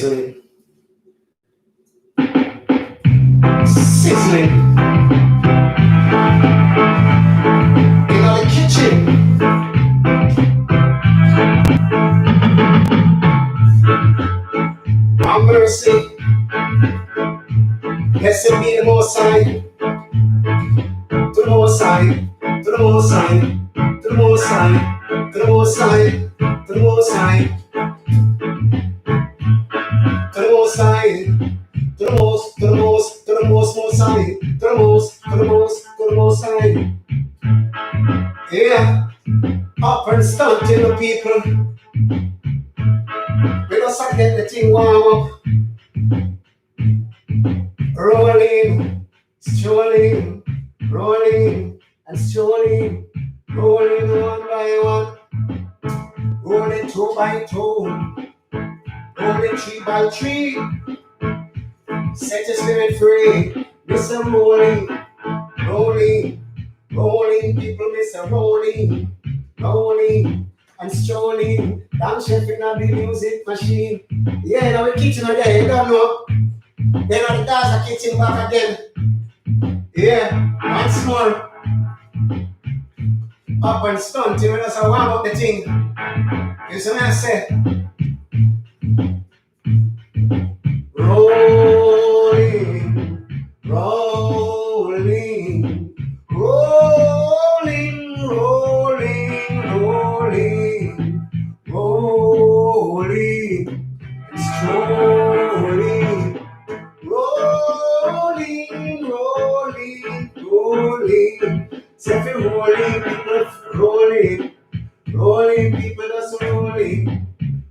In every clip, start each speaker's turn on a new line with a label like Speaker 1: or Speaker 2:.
Speaker 1: sizzling, sizzling in the kitchen. Have mercy, blessed be the Most High, to the Most High, to the Most High, to the Most High, to the Most High, to the Most High, to the Most High, to the Most, to the Most, to the Most High, to the Most, to the Most, to the Most High. Yeah, up and stunting the people. We just get the thing warm up. Rolling, strolling, rolling and strolling, rolling one by one, rolling two by two, rolling three by three. Set your spirit free. Mr. Rolling, rolling, rolling, people, Mr. Rolling, rolling and strolling. Damn chef in the music machine. Yeah, now we're kitchen again, you don't know. Then on the Gaza kitchen back again. Yeah, once more. Up and stunting when I warm up the thing. You see what I say? Rolling, rolling, rolling, rolling, rolling, rolling, strolling, rolling, rolling, rolling. Say rolling, people rolling, rolling, people just rolling,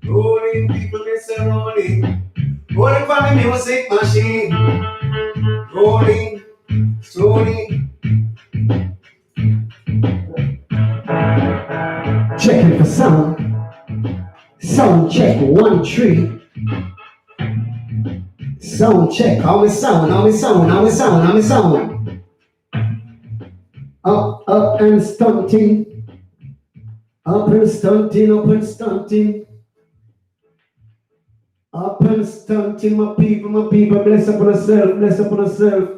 Speaker 1: rolling, people just rolling, rolling for the music machine, rolling, rolling. Checking for sound, sound check 1 3. Sound check, how we sound, how we sound, how we sound, how we sound. Up and stunting, up and stunting, up and stunting, up and stunting, my people, bless upon yourself, bless upon yourself.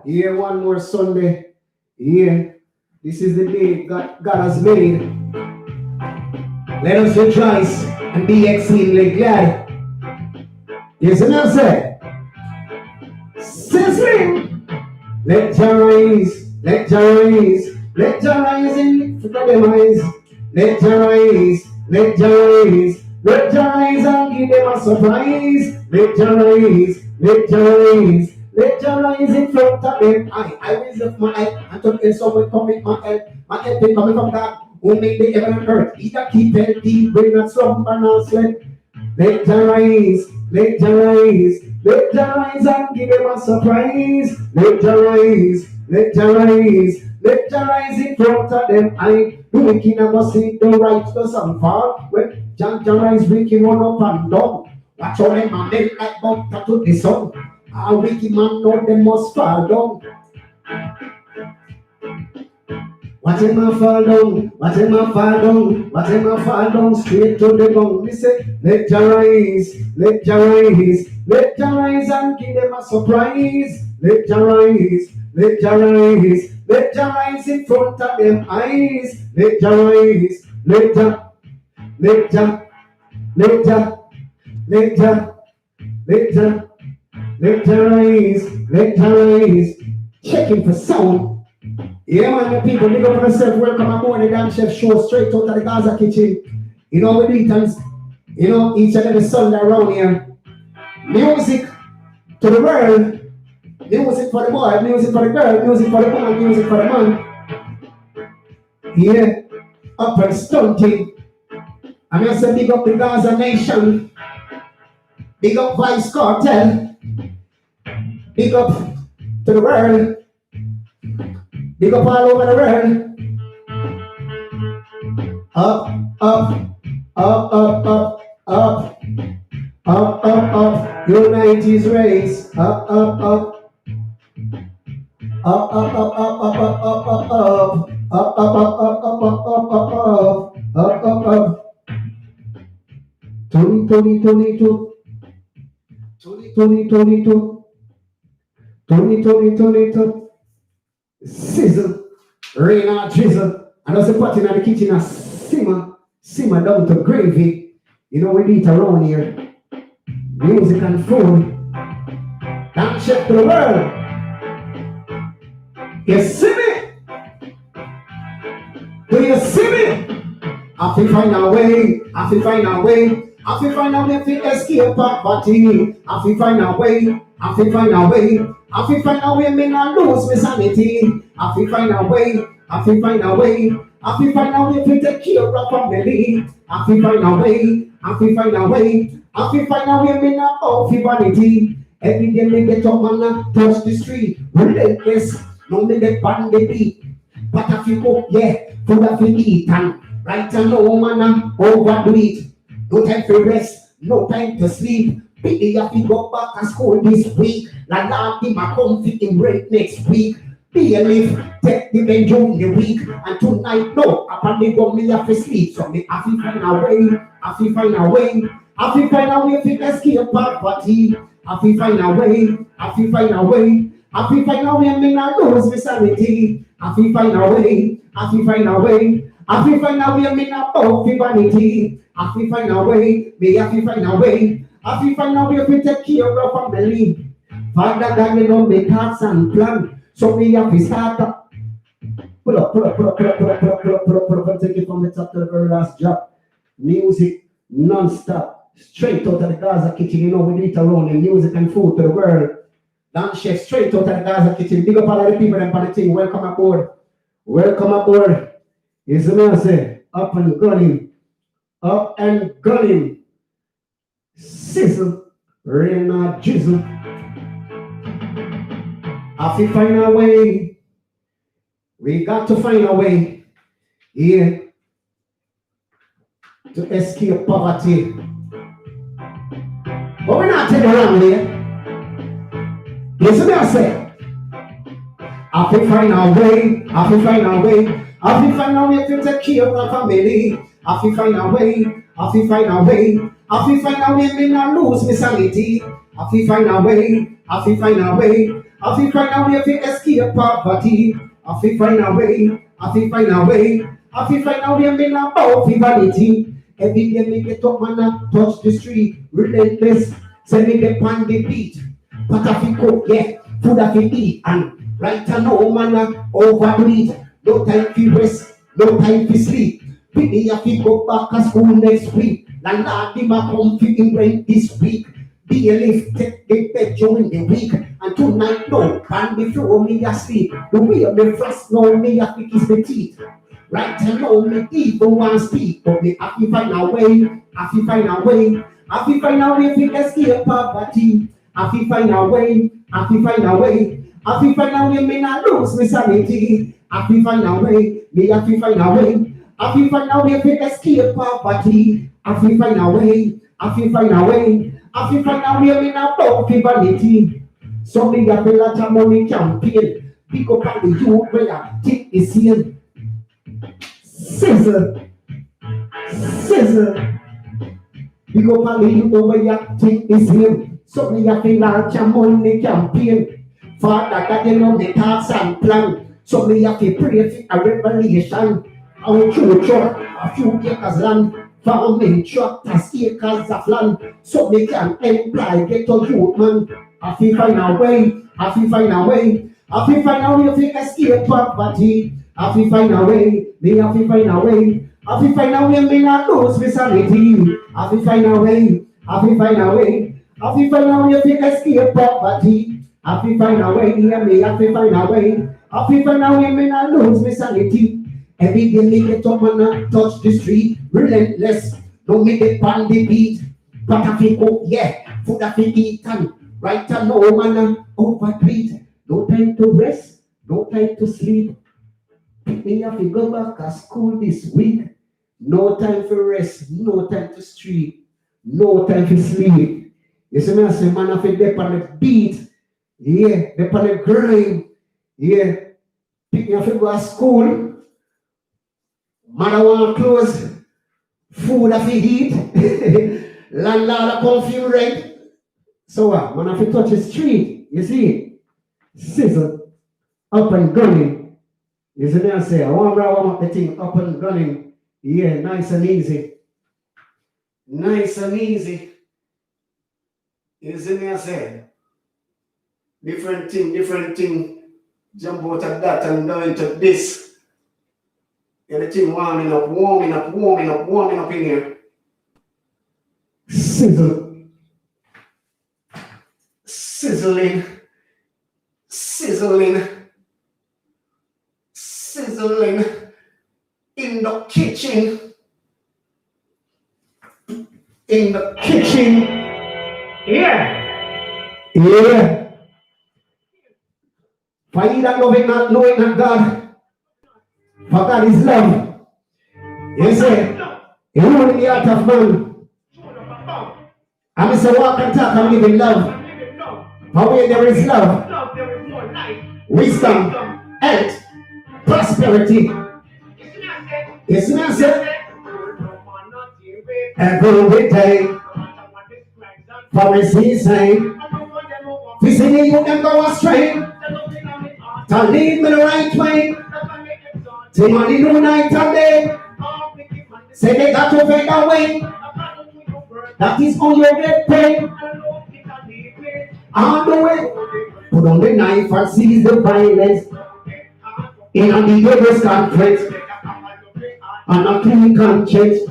Speaker 1: Here, one more Sunday. Here, this is the day God has made. Let us rejoice and be exceedingly glad. Yes, and I say, sizzling, let your eyes, let your eyes, let your eyes in for them eyes. Let your eyes, let your eyes, let your eyes and give them a surprise. Let your eyes, let your eyes, let your eyes in front of them. I raise up my head and to get someone coming my head been coming from God who made the heaven and earth. He that keep it deep, bring not slumber nor sleep. Let your eyes, let your eyes, let your eyes and give them a surprise. Let your eyes, let your eyes, let your eyes in front of them. The wicked never see the righteous and fall. When your eyes wicked run up and down. Watch all them and make like butter to the sun. A wicked man know they must fall down. Watch him a fall down, watch him a fall down, watch him a fall down straight to the ground. We say, let your eyes, let your eyes, let your eyes and give them a surprise. Let your eyes, let your eyes, let your eyes in front of them eyes. Let your eyes, let your, let your, let your, let your, let your, let your eyes, let your eyes. Checking for sound. Yeah, man, the people, big up yourself. Welcome aboard the Damn Chef show straight out of the Gaza kitchen. You know, we do it, you know, each and every Sunday around here. Music to the world, music for the boy, music for the girl, music for the man, music for the man. Yeah, up and stunting. I'm going to say big up the Gaza nation. Big up Vice Cartel. Big up to the world. Big up all over the world. Up, up, up, up, up, up, up, up, up. United race. Up, up, up. Up, up, up, up, up, up, up, up, up. Up, up, up, up, up, up, up, up, up, up, up, up. 2022. Tony, Tony, sizzle, rain or drizzle. And also pot in the kitchen and simmer down to gravy. You know, we eat around here. Music and food. Dance chef to the world. You see me? Do you see me? I feel find a way, I feel find a way, I feel find a way to escape poverty. I feel find a way, I feel find a way, I feel find a way, me not lose my sanity. I feel find a way, I feel find a way, I feel find a way to take care of family. I feel find a way, I feel find a way, I feel find a way, me not out for vanity. Every day me get up and touch the street, relentless, no me get on the beat. But if you go, yeah, food if you eat and right and no man overdo it. No time for rest, no time to sleep. Pity if you go back to school this week. Like last him I come fit him rent next week. Be a live, take the men during the week. And tonight, no, upon the go me have to sleep. So me have to find a way, have to find a way. Have to find a way to escape poverty. Have to find a way, have to find a way. Have to find a way, me not lose my sanity. Have to find a way, have to find a way. Have to find a way, me not bow for vanity. Have to find a way, me have to find a way. Have to find a way to take care of family. Father God, you know make hearts and plan. So we have to start up. Pull up, take it from the top to the very last drop. Music non-stop. Straight out of the Gaza kitchen, you know, we do it around the music and food to the world. Dance chef straight out of the Gaza kitchen. Big up all of the people and the thing. Welcome aboard. Welcome aboard. Is the man say, up and gunning. Up and gunning. Sizzle. Rain or drizzle. Have to find a way. We got to find a way. Yeah. To escape poverty. But we're not taking around here. Listen to me, I say. I have to find a way. I have to find a way. I have to find a way to take care of my family. I have to find a way. I have to find a way. I have to find a way me not lose my sanity. I have to find a way. I have to find a way. I have to find a way to escape poverty. I have to find a way. I have to find a way. I have to find a way me not bow for vanity. Every day me get up and touch the street, relentless. Send me the pan the beat. But if you cook, yeah, food if you eat, and right and no man overdo it. No time for rest, no time for sleep. Pity if you go back to school next week. Like lad, him a come fit rent this week. Be a lift, take the bed during the week. And tonight, no, and before me asleep. The way of me frost, no, me a pick is the teeth. Right and now, me even want to speak. But me have to find a way, have to find a way. Have to find a way to escape poverty. Have to find a way, have to find a way. Have to find a way, me not lose my sanity. Have to find a way, me have to find a way. Have to find a way to escape poverty. Have to find a way, have to find a way. Have to find a way, me not bow for vanity. So me have a lot of money campaign. Pick up on the youth where I take the scene. Sizzle, sizzle. Pick up on the youth where I take the scene. So me have a large money campaign. Father God, you know the thoughts and plan. So me have to pray for a revelation. I will show truck a few acres land. Farming tractors, acres of land. So me can employ, get a youth man. I feel find a way, I feel find a way. I feel find a way to escape poverty. I feel find a way, me I feel find a way. I feel find a way, me not lose my sanity. I feel find a way, I feel find a way. I feel find a way to escape poverty. I feel find a way, yeah, me, I feel find a way. I feel find a way, me not lose my sanity. Every day me get up and touch the street, relentless. Don't me get on the beat. But I feel go, yeah, food I feel eat and right and no man overdo. No time to rest, no time to sleep. Me have to go back to school this week. No time for rest, no time to sleep, no time to sleep. You see me, I say, man, if they on the beat, yeah, they on the grind, yeah. Pick me up to go to school. Man, I want clothes, food I eat. Landlord I come for rent. So what? When I have to touch the street, you see, sizzle, up and gunning. You see me I say, I want to warm up the thing, up and gunning. Yeah, nice and easy. Nice and easy. You see me I say, different thing. Jump out of that and go into this. Everything warming up in here. Sizzle. Sizzling in the kitchen. Yeah. For you that loving not knowing that God, for God is love. You say, you know in the heart of man. I miss a walk and talk and live in love. For where there is love, wisdom, health, prosperity. It's not said every day. For his saying, physically you can go astray. To lead me the right way. Till money no night and day. Say they got to fade away. That is all you get paid. On the way. Put on the knife and seize the violence. In a devil's conference. And a clean conscience.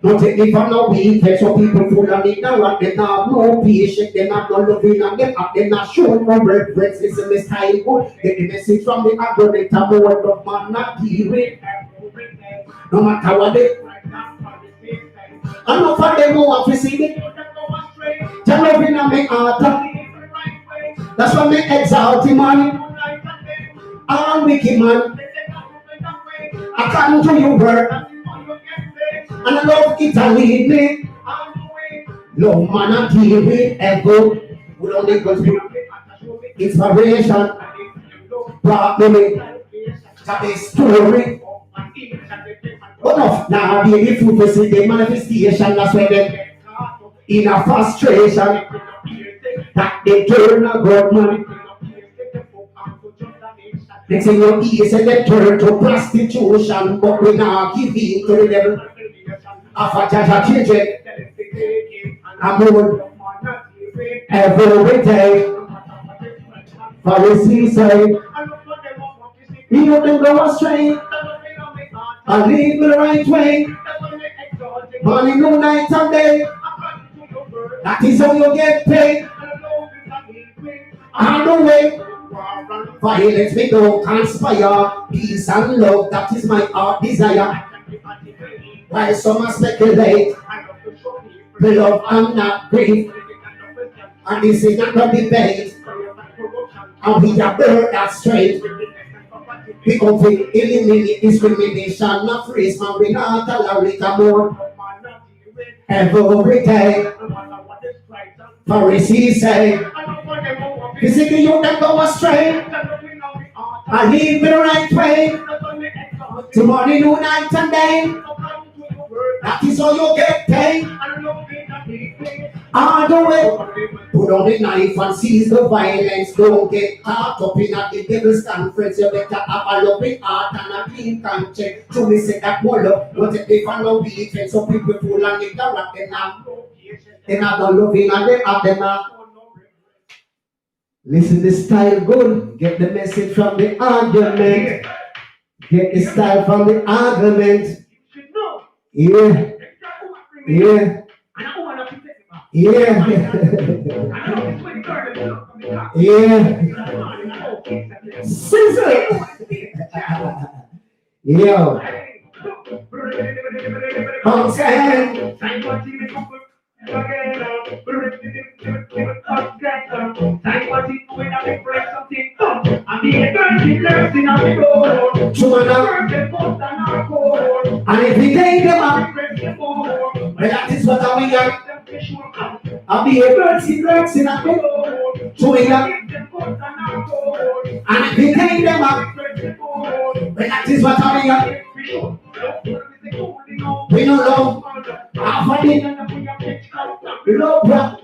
Speaker 1: Don't take me from no weakness. So people full of ignorant. They not have no patience. They not no loving. And they not showing no reverence. Listen, this style good. Get the message from the argument. I'm a word of man not deal with. No matter what they. I know for them who want to see it. Tell me in my heart. That's why me exalt him, man. I'm wicked, man. According to your word. And I love it and lead me. Love man and deal with echo. We only go through inspiration. Brought me to this story. But no, now be the food to see the manifestation. That's why they in a frustration that they turn a God man. Next thing you hear, say they turn to prostitution, but we now give in to the devil. After Jaja children, I'm more every day. For the seaside, you don't go astray. I live the right way. Morning, no night and day. That is how you get paid. On the way. Violence me don't conspire. Peace and love, that is my heart desire. While some speculate, the love I'm not grief. And this is not a debate. And we are bird that's straight. Because we eliminate discrimination, not race, man, we not allow it more. Every day, Pharisees say, physically you can go astray. I live the right way. To morning, noon, night, and day. That is all you get paid. On the way. Put on the knife and seize the violence. Don't get caught up in the devil's conference. You better have a loving heart and a clean conscience. To me say that more love. Don't take me for no weekend. Some people full and ignorant. They're not loving and they have them not. Listen, the style good. Get the message from the argument. Get the style from the argument. Yeah. Yeah. Yeah. Yeah. Sizzle. Yo. Bounce hand. And if we take them up, well, that is what I got. I'll be a birds in a boat. Chewing up. And if we take them up, well, that is what I got. We don't know. Half of it. We don't know.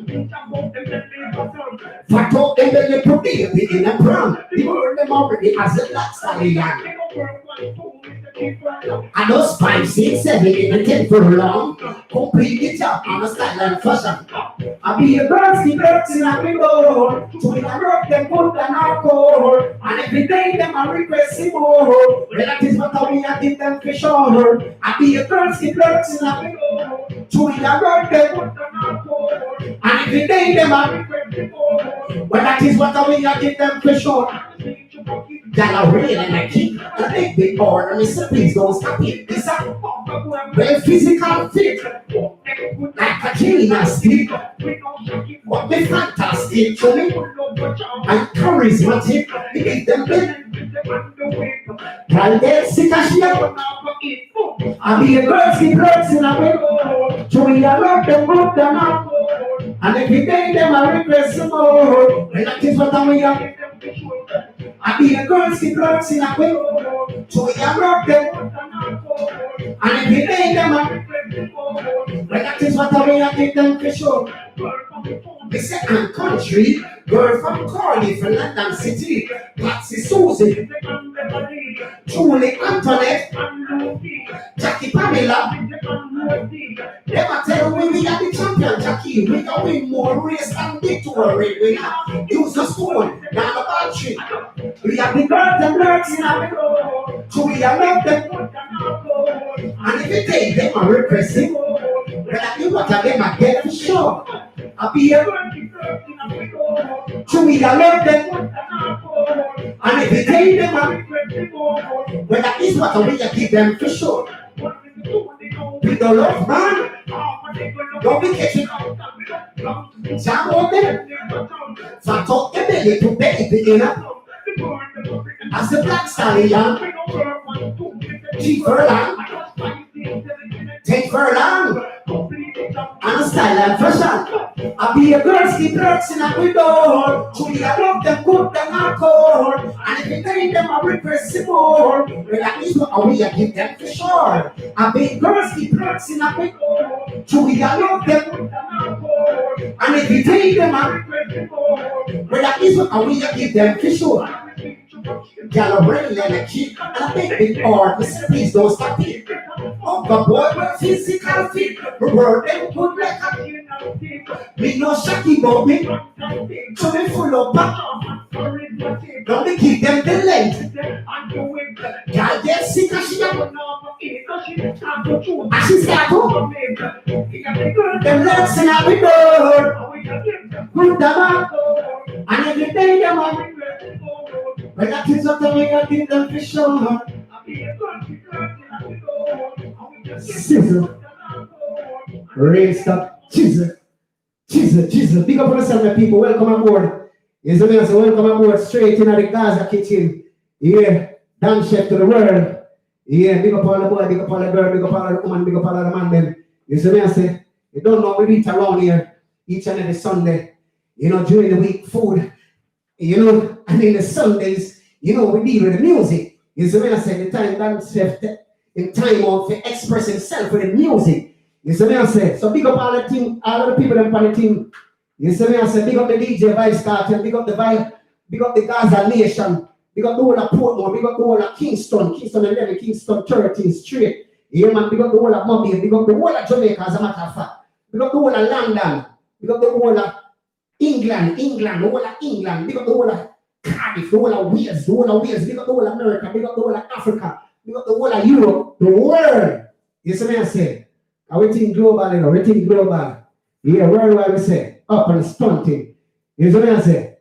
Speaker 1: Fat up them belly to baby in a pram. The world them already has a black stallion. I know 5, 6, 7 in a 10 for long. Complete the job on a style and fashion. I be a girl, the girls in a window. To in a rock, them put an alcohol. And every day, them a request more. Well, that is what we are give them for sure. I be a girl, the girls in a window. To in a rock, them put an alcohol. And every day, them a request more. Well, that is what we are give them for sure. Y'all are real and I keep a big board. And Mr. Please don't stop it. This a very physical fit. Like a gymnastic. What be fantastic to me. And charismatic. We make them big. While they're sick as shit. I be a girl, see girls in a way. So we are love them, put them up. And every day them a request some more. Well, that is what we are. I be a girl, see girls in a way. So we are love them. And every day them a request more. Well, that is what we are give them for sure. We say I'm country, girl from Cardiff, from London City, Patsy Susie, Julie Antoinette, Jackie Pamela. Never tell me we are the champion, Jackie. We can win more race than victory. We have use the stone, not the battery. We have the girls and nerds in our road. So we are love them. And if you take them and repress them, well, you what them I get for sure. I be a so we are love them. And if you take them and well, that is what we give them for sure. We don't love man. Don't be catching jam on them. Fat up the belly to baby in a as the black stallion. G furlong. Take furlong. And a style and fashion. I be a girl, ski drugs in a window. Truly I love them, good them alcohol. And if you take them, I request some more. Well, at least what we give them for sure. I be a girl, ski drugs in a window. Truly I love them, good them alcohol. And if you take them, I request some more. Well, at least what we give them for sure. Gallery and a cheek and a big art. Please don't stop it. Oh, the boy, we're physical fit. The world them good like a me no shaky about me. So they full of back. Don't they give them the length. Y'all get sick as she am. And she start to them legs in a window. Put them up. And every day them up. When that is what we are give them for sure. Scissor. Raise up. Jesus. Jesus. Jesus. Big up on yourself, my people. Welcome aboard. Yes, the man say welcome aboard straight in the Gaza kitchen. Yeah. Dance chef to the world. Yeah. Big up on the boy, big up on the girl, big up on the woman, big up on the man. Then. Yes, the man say, you don't know we eat around here each and every Sunday. You know, during the week, food. You know, and in the Sundays, you know, we deal with the music. You see what I say? The time dance chef in time out to express himself with the music. You see what I say? So big up all the team, all of the people that on the team. You see what I say? Big up the DJ Vibez Cartel, big up the Vibe, big up the Gaza Nation, big up the whole of Portmore, big up the whole of Kingston 11, Kingston 13 Street. Yeah, man, big up the whole of Mobile, big up the whole of Jamaica as a matter of fact. Big up the whole of London, big up the whole of England, the whole of England, big up the whole of Cardiff, the whole of Wales, big up the whole of America, big up the whole of Africa, big up the whole of Europe, the world. You see what I say? Everything global, you know, everything global. Yeah, worldwide we say, up and stunting. You see what I say?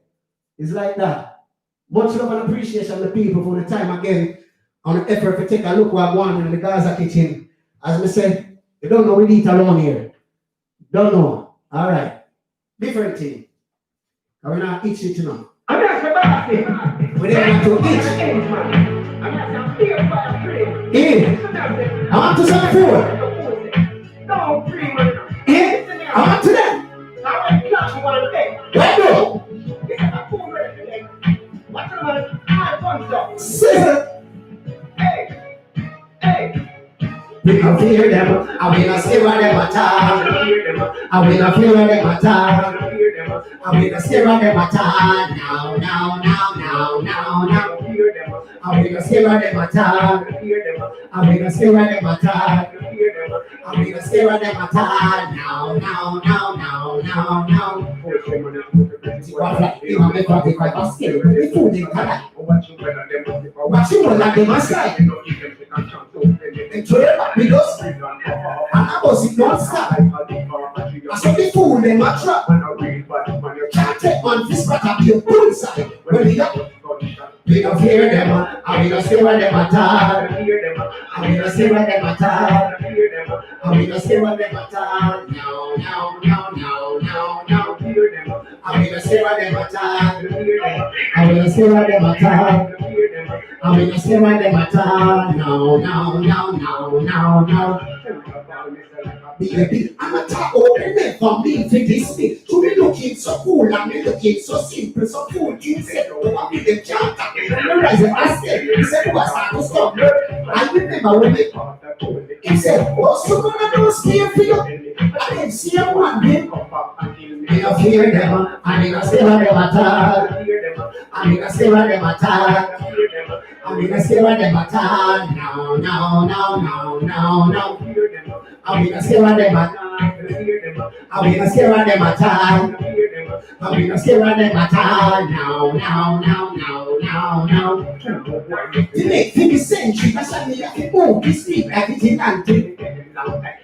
Speaker 1: It's like that. Much love and appreciation to the people for the time again on the effort to take a look what I'm wanting in the Gaza kitchen. As I say, you don't know we eat alone here. Don't know. All right. Different thing. We're not eat it, you know. I'm not about we didn't want to eat. I'm not feel by free. Yeah. I want to some food. No, free. Yeah. I want to them. I want to clap one day. Where go? What's the matter? I want to. Sister. Hey. Hey. We can hear them. I will not see what them attack. I will not feel what them attack. I mean, I stare at them at all. Now. I mean, I stare at them at all. I mean, I stare at them at all. I mean, I stare at them at all. Now. You want me to take my basket? The food in color. What you want like the mascot? And throw it back with us. And I was it non-stop. I saw the food in my trap. Can't take one fish back up your bullseye. When we up, we don't hear them. I mean, I stare at them at all. I mean, I stare at them at all. I mean, I stare at them at all. No. I mean, I stare at them at all. I mean, I stare at them at all. I mean, I stare at them at all. No. Baby, I'm a top open it for me to this thing. To be looking so cool and me looking so simple, so cool. You said, oh, I'm with the chant. I said, he said, what's that to stop? I remember when he said, what's you gonna do? Stay for you. I didn't see him one day. I don't hear them. I mean, I stare at them at all. I mean, I stare at them at all. I mean, I stare at them at all. No. I mean, I stare at them at all. I mean, I stare at them at all. I mean, I stare at them at all. No. The next 50th century, that's why me have to move this thing like it's in Anthony.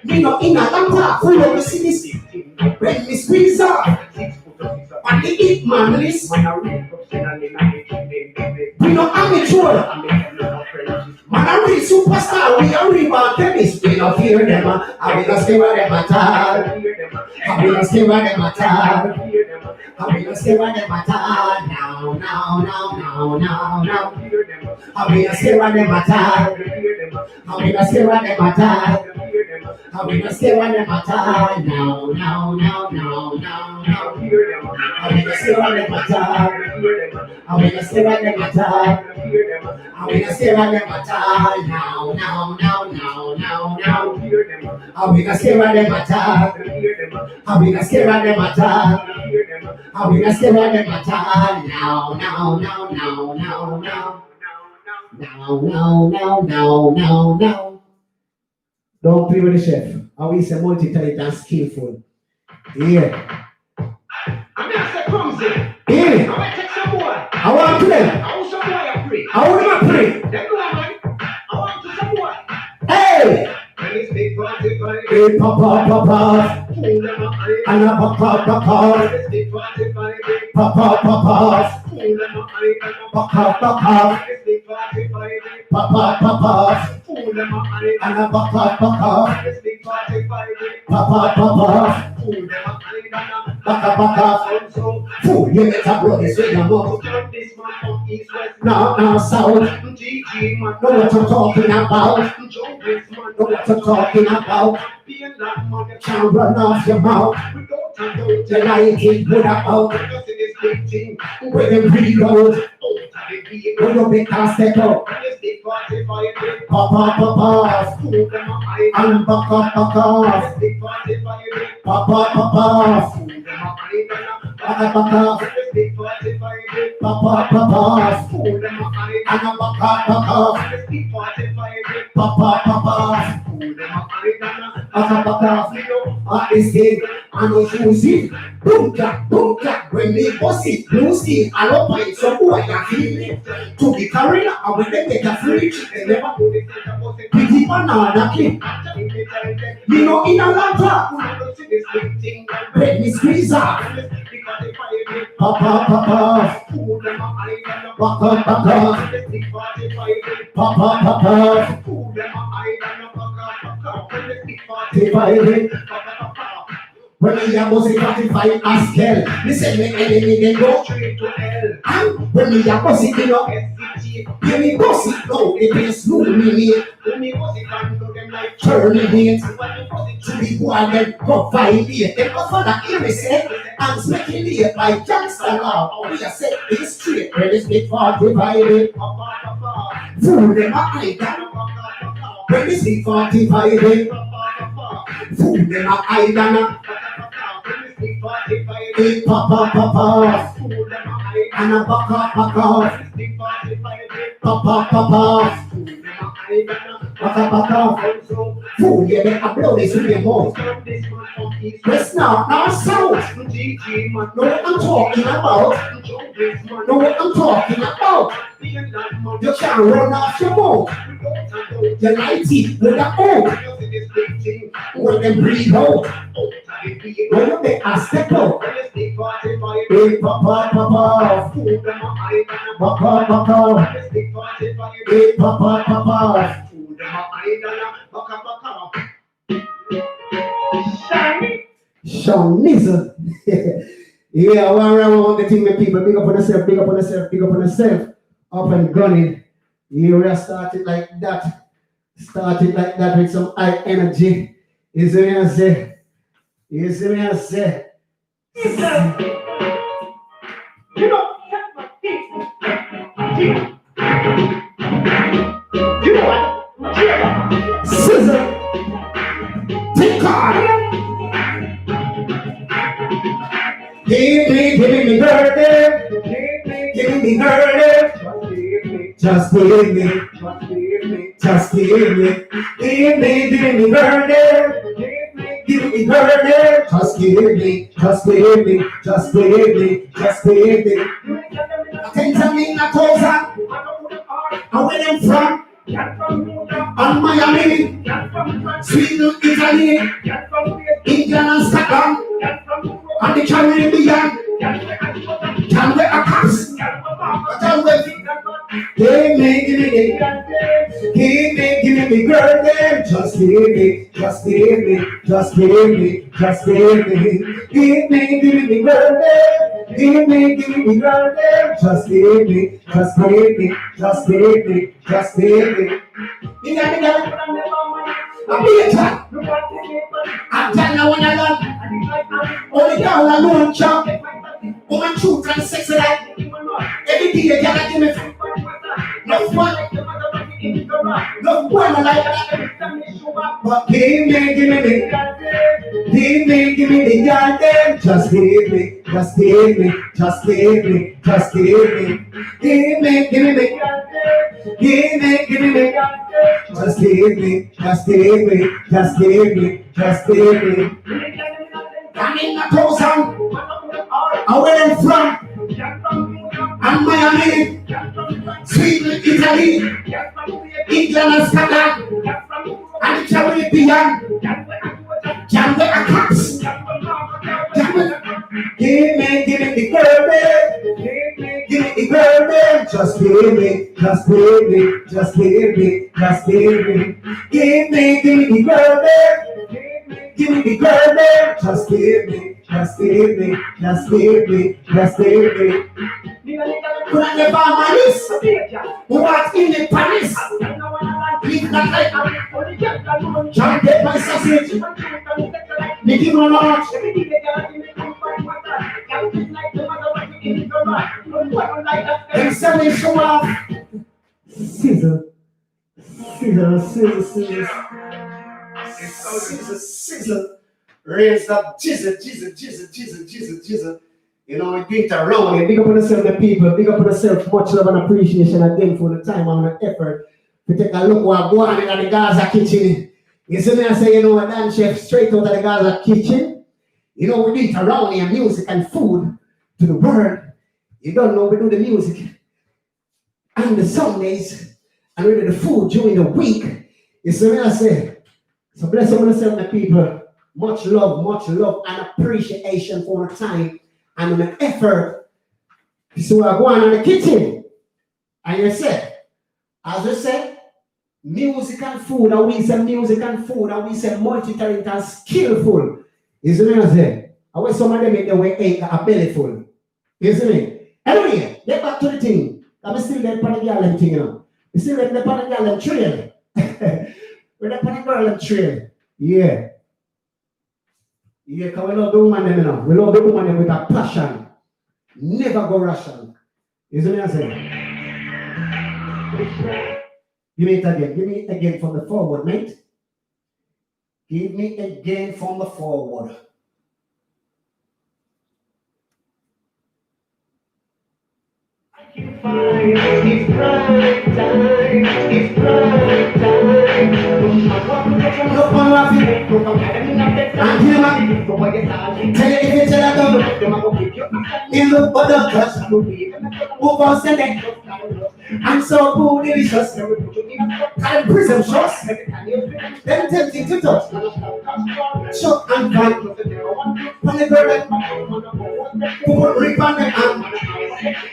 Speaker 1: Me not in a long talk, full of the city. When me squeeze up, and the hit man list. We not amateur. Man, a real superstar, we a real tennis. We not fear them. I will not stay with them at all. I will not stay with them at all. I will not stay with them at all. No. I will not stay with them at all. I will not stay with them at all. I will not stay with them at all. No. I will not stay with them at all. I will not stay with them at all. I will not stay with them at all. No. I will not stay with them at all. I will not stay with them at all. I will not stay with them at all. No. Don't play with the chef. I will say multi-talented and skillful. Yeah. I'm going to say comes in. Yeah. I want to take some more. I want to play. I want some more pray. I want to pray. Them know, man. I want to some more. Hey! Hey, papa. And a papa. Papa. And a papa. Baka. Fool, you make a brother say no more. No, south. Know what I'm talking about. Know what I'm talking about. Can't run off your mouth. You like it, put out. When you reload, when you make a step up. Papa. And baka. Papa. When they boss it, blue steel, I don't mind so who I can feel it. To be carried out when they get a free chicken, never put it pretty banana king. You know, in a lanta, when me squeeze up. Papa. When we are bossy 45 as hell, listen, make enemy then go straight to hell. And when we are bossy, you know, when we bossy, no, it is smooth me. When we bossy, can do them like terminate. To be quiet, then go violate. Then go for the innocent and smaking it like gangster law. We are set this straight, when it's big for divided. Fool them up like that. When it's big for divided. Fool them up, I It pop up, pop off. And a pop up, pop off. Pop up, pop off. Pop up, pop off. Fool, you make a blow this in your mouth. Let's not sound. Know what I'm talking about? Know what I'm talking about? You can't run off your mouth. You light it with the oak. When they breathe out, when you make a step out, hey, papa, papa, papa, papa, hey, papa, papa, Shawniza. Yeah, I want the thing with people. Big up on yourself, big up on yourself, big up on yourself. Up and gunning. You really started like that. Started like that with some high energy. You see me I say? You see me I say? You know, what? Scissor. Take card. Give me birthday. Give me birthday. Just give me. Just give me. Give me birthday. Give me birthday. Just give me. Just give me. Just give me. Just give me. Things I mean a thousand. And where them from? And Miami, Sweden, Italy, England and Scotland, and the Caribbean, can we a cops? Can we? Give me, girl, then. Just give me, just give me, just give me, just give me. Give me, girl, then. Give me, girl, then. Just give me, just give me, just give me, just give me. I'm telling you when I love only girl alone chop. Woman truth and sex like every day you gotta give me no one. No one like that. But give me the goddamn. Just give me, just give me, just give me, just give me. Give me. Give me, just give me, just give me, just give me, just give me. I'm in a thousand, where I'm from, and Miami, Sweden, Italy, England and Scotland, and the Caribbean, Jamaica and Caps. Give me the girl, give me the girl, just give me, just give me, just give me, just give me. Give me the girl, give me the girl, just give me, just give me, just give me, just give me. Could I never manage? Who was in the Paris? Leave that life. Can't get my sausage. Nicki Minaj. And selling show off. Scissor. Raise up, Jesus. You know, we beat around. Big up on yourself, the people. Big up on yourself. Much love and appreciation again for the time and the effort. We take a look what going on in the Gaza kitchen. You see me, I say, you know, a Dan chef straight out of the Gaza kitchen. You know, we beat around here, music and food to the world. You don't know, we do the music and the Sundays and we do the food during the week. You see me, I say, so bless up on yourself, the people. Much love and appreciation for the time and the effort. So I go on in the kitchen, and you say, as I said, music and food, and we say music and food, and we say multi-talented and skillful. You see me, I say, I wish some of them make their way a belly full. You see me? Anyway, get back to the thing. I'm still there for the girl thing, you know. You still there for the girl trail. We're there for the girl trail. Yeah. Yeah, because we love the woman them, you know. We love the woman them with a passion. Never go Russian. You see me, I say? Give me it again. Give me it again from the forward, mate. Give me again from the forward. It's prime time. It's prime time. Look on my feet. I'm here, man. Tell you if you tell them, you look for the touch. Move on, send it. I'm so cool, delicious. I'm presumptuous. Then tempting to touch. Shock and fight. On the girl, put rip on the hand.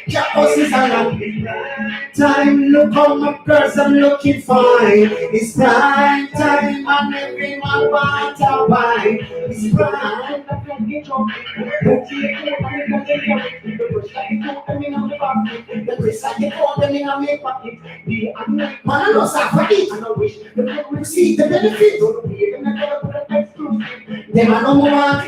Speaker 1: Campus is a time. Look how my girls are looking fine. It's prime time and everyone wants a wine. It's prime. The Chris I get all them in a make pocket. Man, I know suffer it. See the benefit. Them are no more.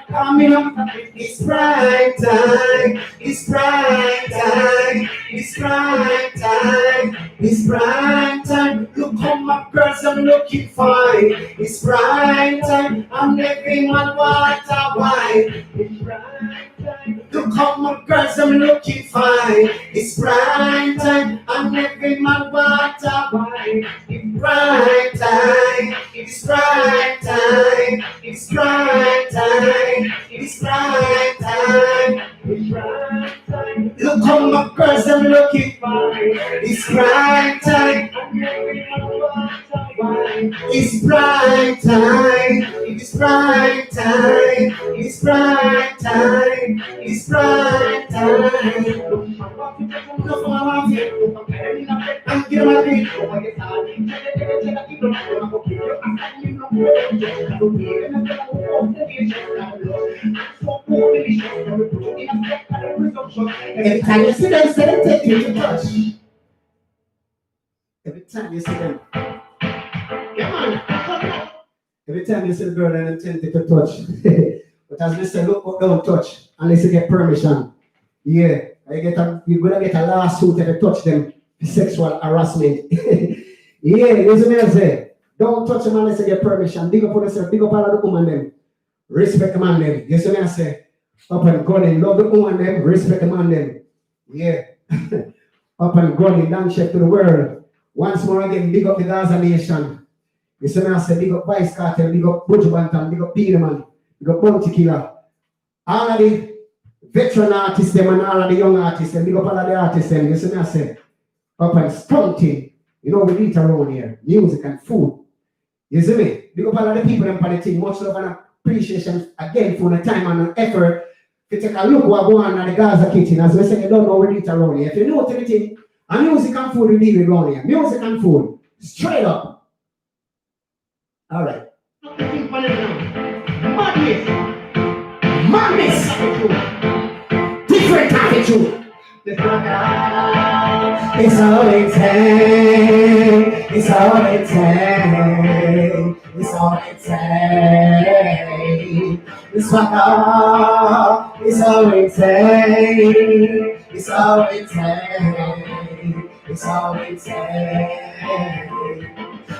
Speaker 1: Coming up. It's prime time. It's prime time. It's prime time. It's prime time. Look how my girls are looking fine. It's prime time. And everyone wants a wine. It's prime time. Look how my girls are looking fine. It's prime time. And everyone wants a wine. It's prime time. It's prime time. It's prime time. It's prime time. It's prime time. Look how my girls are looking fine. It's prime time. It's prime time. It's prime time. It's prime time. It's prime time. Look for my feet. I'm getting my feet. Every time you see them, say them take you to touch. Every time you see them. Every time you see the girl and them take to touch. But as they say, look, don't touch unless you get permission. Yeah, you're gonna get a lawsuit if you touch them for sexual harassment. Yeah, you see me I say, don't touch them unless you get permission. Big up on yourself, big up all of the woman them. Respect the man them. You see me I say, up and going, love the woman them, respect the man them. Yeah. Up and going, down chef to the world. Once more again, big up the Gaza nation. You see me I say, big up Vice Cartel, big up Butch Bantam, big up Peterman, big up Bounty Killer. All of the veteran artists them and all of the young artists them, big up all of the artists them. You see me I say, up and stunting. You know we eat around here, music and food. You see me? Big up all of the people them for the thing. Much love and appreciation again for the time and the effort to take a look what going on at the Gaza kitchen. As we say, you don't know we eat around here. If you know anything, and music and food we need around here. Music and food. Straight up. Alright. Madness. Madness. Different attitude. It's all it takes. It's all it takes. It's all it takes. It's what God. It's all it takes. It's all it takes. It's all it takes.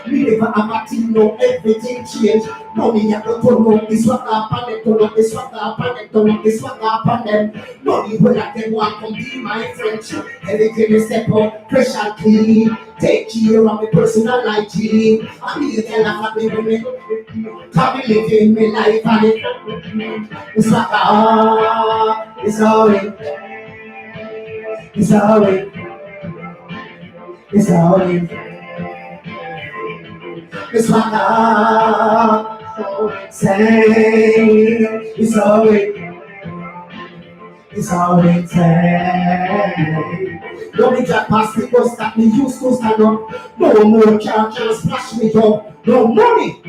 Speaker 1: We never have a thing, no, everything change. No, me have to know this what happened, to know this what happened, to know this what happened. No, me will let them want to be my friend. Everything is step up, pressure clean. Take care of my personal hygiene. I need to tell her what me women. Come be living my life and it's what it's all it. It's all it. It's all it. It's what I say. It's all it. It's all it takes. Don't be just past the bus that me used to stand up. No more car can splash me up. No money.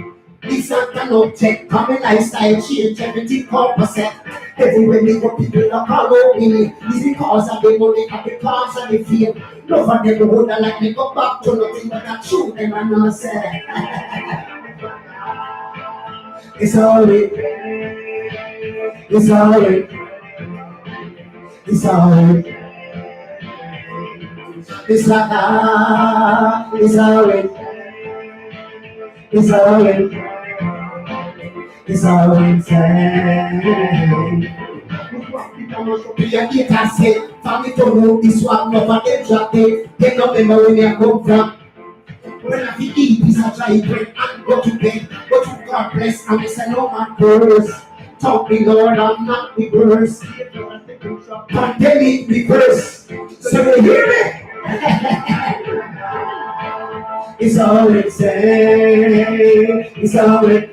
Speaker 1: This I cannot take. Come in lifestyle change everything opposite. Everywhere me go people are follow me. It's because of the money and because of the fear. No for them to hold like me go back to nothing but the truth and I know say. It's all it. It's all it. It's all it. It's like that. It's all it. It's all it. It's all it takes. Your guitar say, family to know this one, no for them drop it. They don't remember where they come from. When I eat this, I try bread and go to bed. Go to God bless, and I say, no man curse. Talk me, Lord, I'm not the verse. Pandemic reverse. So you hear me? It's all it say. It's all it.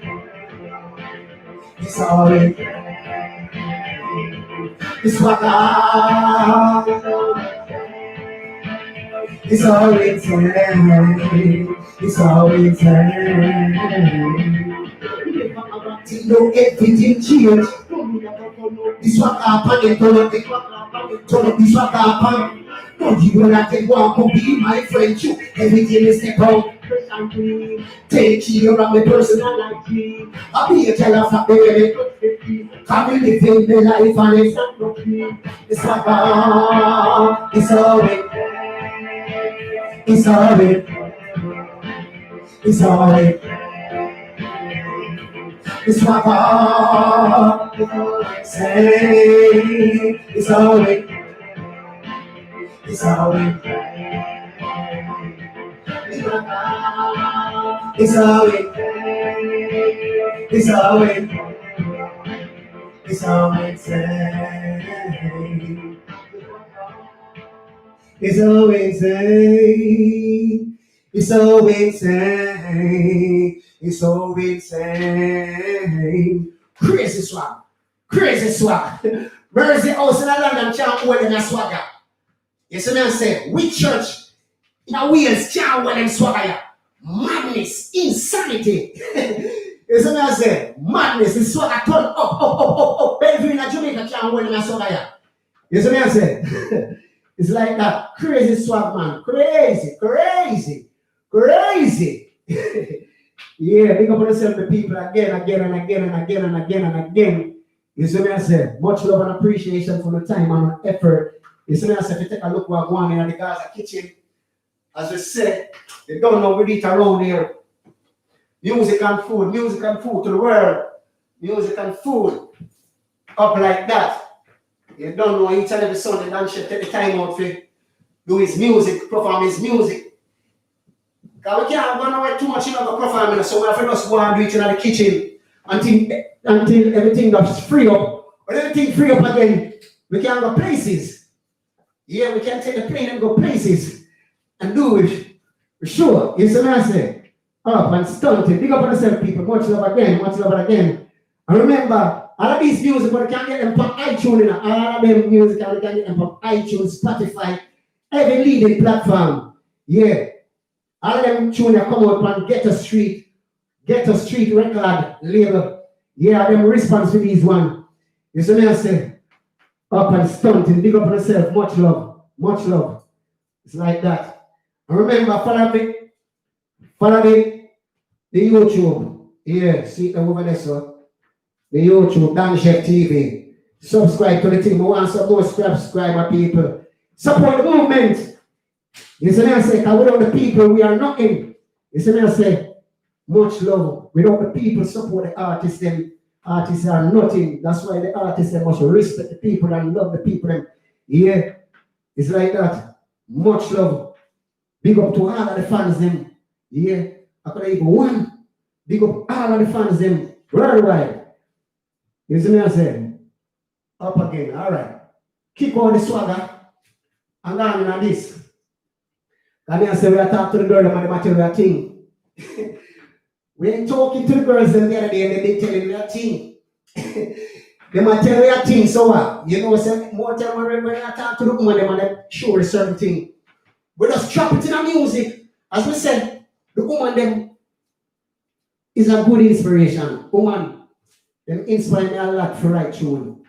Speaker 1: It's all it. It's what I. It's all it say. It's all it say. No everything change. This what happened. Turn up this what happened. No, you will not take one to be my friend too. Everything is step out. Take care of my personality. I'll be a tell of baby. Come in living the life and it's what it's all it. It's all it. It's all it. It's what say. It's all it. It's all it. It's all it. It's all it. It's all it say. It's always say. It's always say. It's always say. Crazy swag. Crazy swag. Mercy house in London can't hold them a swagger. You see me I say, which church in a Wales can't hold them swagger? Madness, insanity. You see me I say, madness, the swagger turn up. Bellevue in Jamaica can't hold them a swagger. You see me I say? It's like that. Crazy swag, man. Crazy. Yeah, big up on yourself, the people again. You see me I say, much love and appreciation for the time and effort. You see me I say, if you take a look what going on in the Gaza kitchen, as we said, you don't know we eat around here. Music and food to the world. Music and food up like that. You don't know each and every Sunday, Dan should take the time out to do his music, perform his music. Because we can't go away too much in the performing, so we have to just go and do it in the kitchen until everything that's free up. When everything free up again, we can go places. Yeah, we can take the plane and go places and do it. For sure. You see what I say? Up and stunted. Big up on yourself, people. Much love again. And remember, all of these music, but you can get them from iTunes, all of them music, you can get them from iTunes, Spotify, every leading platform. Yeah. All of them tune come out on Get a Street record label. Yeah, them response to these one. You see me I say, up and stunting, big up on yourself, much love. It's like that. And remember, follow the YouTube. Yeah, see them over there, so. The YouTube, Dan Chef TV. Subscribe to the team. We want some more subscriber people. Support the movement. You see me I say, because without the people, we are nothing. You see me I say, much love. Without the people, support the artists, them. Artists are nothing. That's why the artists they must respect the people and love the people. Them. Yeah, it's like that. Much love. Big up to all of the fans, them. Yeah, I could even one. Big up all of the fans, them. Worldwide. You see me I say, up again, all right. Kick out the swagger and go on this. And I say, we are talking to the girl about the material thing. We ain't talking to the girls them the other day and they telling me that thing. The material thing, so what? You know, say, more time when I talk to the woman, they show a certain thing. We just drop it in the music. As we said, the woman them is a good inspiration. Woman. Them inspire me a lot for right tune.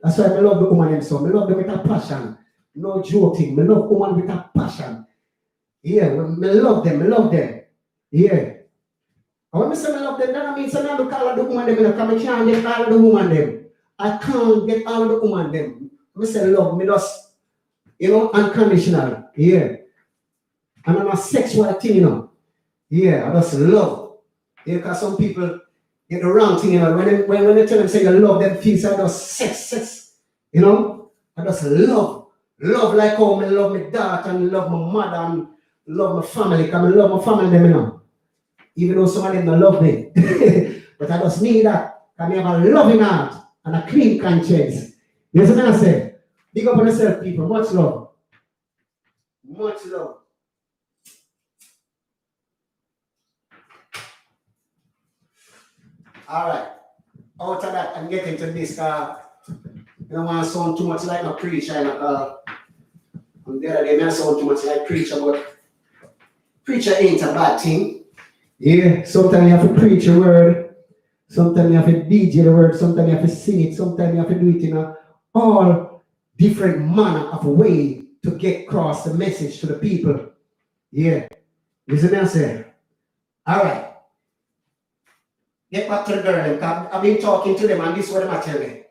Speaker 1: That's why I love the woman them so. I love them with a passion. No joking. I love woman with a passion. Yeah, I love them. Yeah. And when I say I love them, that means I don't call the woman them because I can't get all the woman them. I can't get all the woman them. I say love me just, unconditional. Yeah. And I'm a sexual thing, Yeah, I just love. Yeah, because some people get the wrong thing, When they tell them say you love them, feel like just sex. You know? I just love like how I love my daughter and love my mother and love my family. Because I love my family, them, you know. Even though some of them don't love me. But I just need that. Because I have a loving heart and a clean conscience. You see what I say? Big up on yourself, people. Much love. Much love. All right. Out of that, I'm getting to this. I don't want to sound too much like a preacher. On the other day, I sound too much like preacher, but preacher ain't a bad thing. Yeah, sometimes you have to preach a word. Sometimes you have to DJ the word. Sometimes you have to sing it. Sometimes you have to do it in a all different manner of way to get across the message to the people. Yeah. Listen what I say. All right. Get back to the girl. I've been talking to them and this is what they tell me.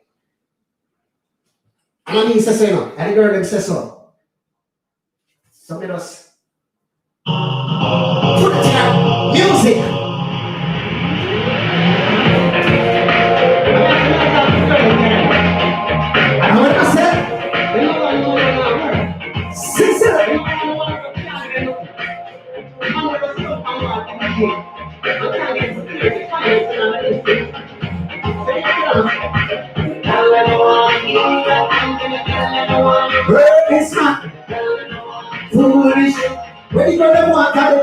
Speaker 1: And I mean, say so, you know. And the girl them say so. So let us put it down. Music. And what I said? Sister. Word is not foolish. Where you gonna walk out?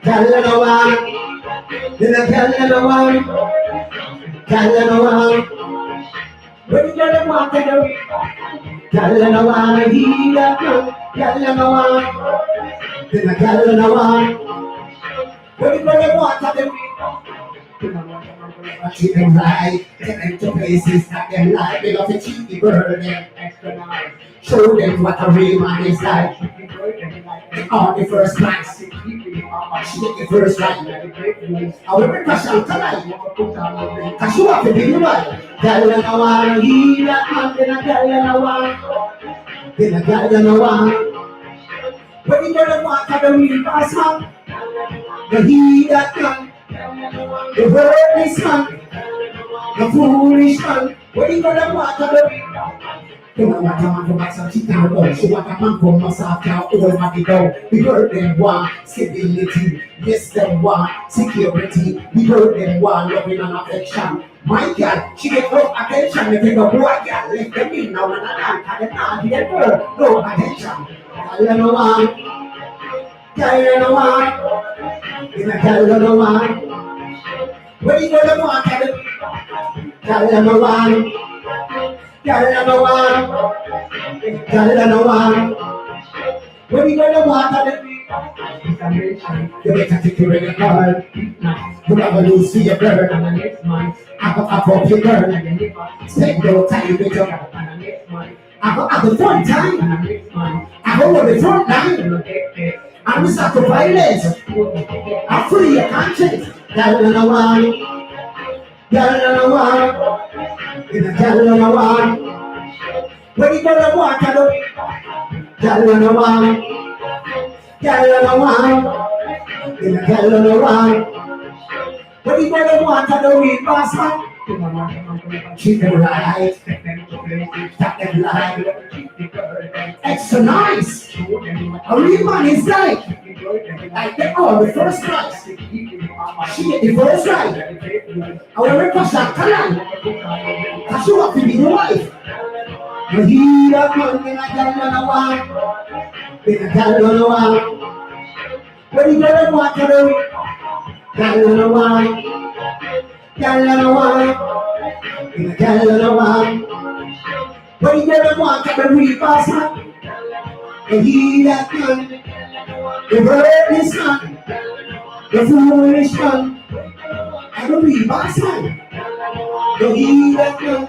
Speaker 1: Tell no one. Then I tell no one. Tell no one. Where you gonna walk out? Tell no one. He got you. Tell no one. Then I tell no one. Where you gonna walk out? Treat them right, get them to places that them like. They love to keep the burden extra nice. Show them what a real man is like. They are the first class. She get the first right. I will bring passion tonight. Cause you have to be the right. Tell them no one, he that man, then I tell them no one. Then I tell them no one. When you gonna walk out the real fast man, the he that man. The worthless man, the foolish man, when you gonna walk on the they want a man from back some she can't go. She want a man from myself can't hold my go. The girl them want stability, yes them want security. The girl them want loving and affection. My girl, she get no attention. They take a boy girl, let them in now and I them not get her no attention. Girl no one, girl no one, in a girl no one. Where you gonna walk at it? Girl no one, girl no one, girl no one. Where you gonna walk at it? You better take your regular card. You never lose for your girl. I go up your girl. Spend no time with your I go at the front time. I go on the front line. I'm the sacrifice violence. I'm free your conscience. Girl no one, girl no one, girl no one. When you gonna walk at it? Girl no one, girl no one, girl no one. When you gonna walk at the real boss man? Keep them right, stop them right. Extra nice. A real man is like they are the first prize. She get the first right. I will request that talent. Cause you have to be the wife. You hear that man in a girl on a one. In a girl on a one. When you gonna walk at the girl on a one. Girl on a one. In a girl on a one. When you gonna walk at the real boss man. You hear that man. The worthless man. The foolish man. And the real boss man. You hear that man.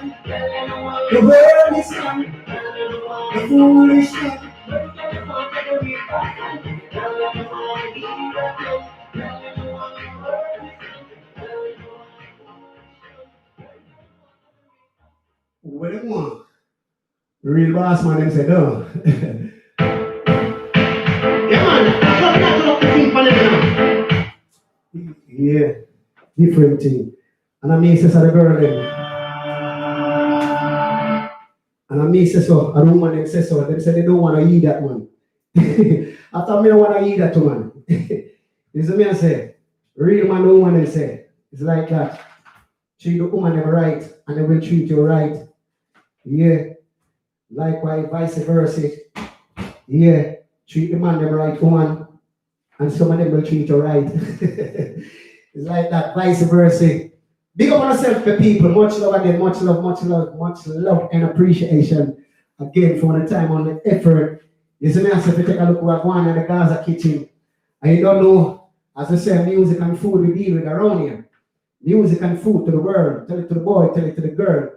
Speaker 1: The worthless man. The foolish man. What do you want? The real boss man them said, no. Yeah man, stop that up the thing for them now. Yeah, different thing. And I mean, says the girl them. And I me say so, and the woman them say so. Them say they don't want to eat that one. After me don't want to eat that one. You see me I say, real man don't want to say. It's like that. Treat the woman them right, and they will treat you right. Yeah. Likewise, vice versa. Yeah. Treat the man them right, woman, and some of them will treat you right. It's like that, vice versa. Big up on yourself, the people. Much love again, much love and appreciation again for the time on the effort. You see me as if you take a look at one in the Gaza kitchen. And you don't know, as I say, music and food we deal with around here. Music and food to the world. Tell it to the boy, tell it to the girl,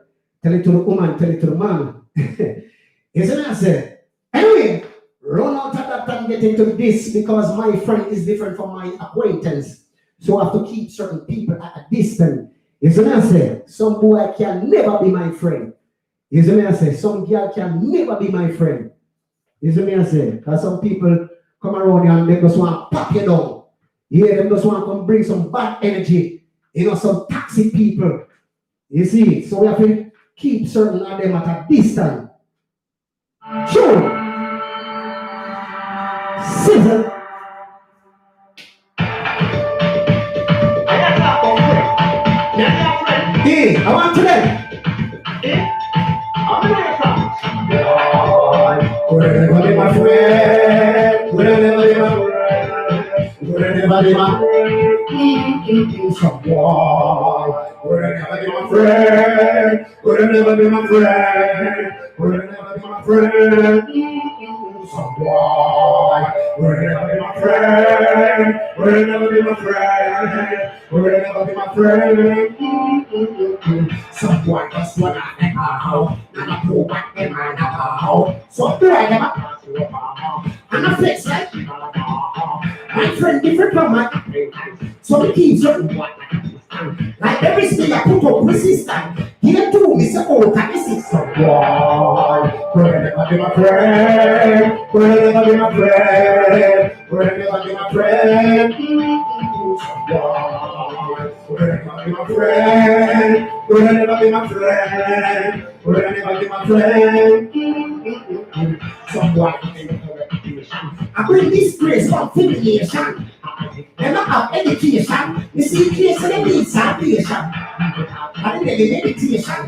Speaker 1: tell it to the woman, tell it to the man. You see me I say, anyway, run out of that and get into this because my friend is different from my acquaintance. So I have to keep certain people at a distance. You see me I say, some boy can never be my friend. You see me I say, some girl can never be my friend. You see me I say, because some people come around here and they just want to pop you down. Yeah, they just want to come bring some bad energy. You know, some toxic people. You see, so we have to keep certain of them at a distance. Sure. Scissor. Yeah, I want to them. Could I never be my friend? Could I never be my friend? Could I never be my friend? Someone. Could I never be my friend? Could I never be my friend? Could I never be my friend? Someone. Could I never be my friend? Could I never be my friend? Could I never be my friend? Someone just wanna hang out. And I pull back in my house. So do I never pass you up. And I flex like my friend different from my so we keep certain one like every skill I put up resistance. Here too, Mr. Oh, can you see someone? Could I never be my friend? Could I never be my friend? Could I never be my friend? Someone. Could I never be my friend? Could I never be my friend? Could I never be my friend? Someone. I bring disgrace from humiliation. Never have education. You see, case of the need salvation. I didn't get the meditation.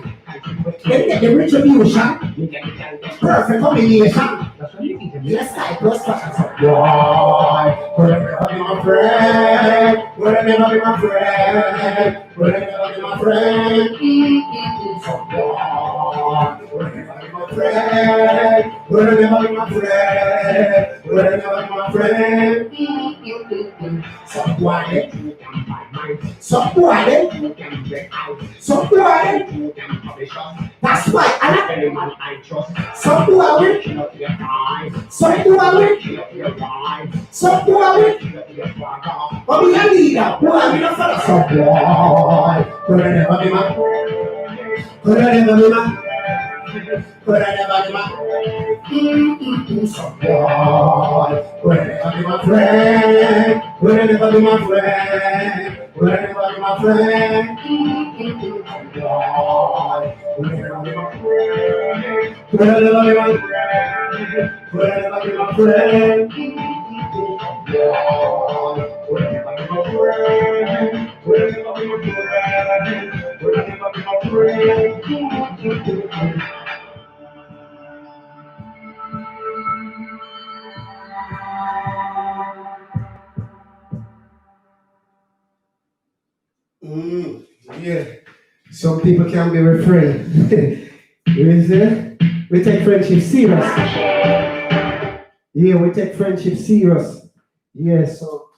Speaker 1: Then get the retribution. Perfect combination. Yes, I plus fashion. Why? Could I never be my friend? Could I never be my friend? Could I never be my friend? Someone. Could I never be my friend? Could I never be my friend? Could I never be my friend? Someone. Someone. That's why I like any man I trust. Some do I will. Some do I will. Some do I will. But we are leader. Who are we not for? Someone. Could I never be my friend? Could I never be my friend? Could I never be my friend? Someone. Could I never be my friend? Could I never be my friend? Could I never be my friend? Someone. Could I never be my friend? Could I never be my friend? Could I never be my friend? Someone. Could I never be my friend? Could I never be my friend? Could I never be my friend? Yeah. Some people can be with friends. You see? We take friendship serious. Yeah, we take friendship serious. Yeah, so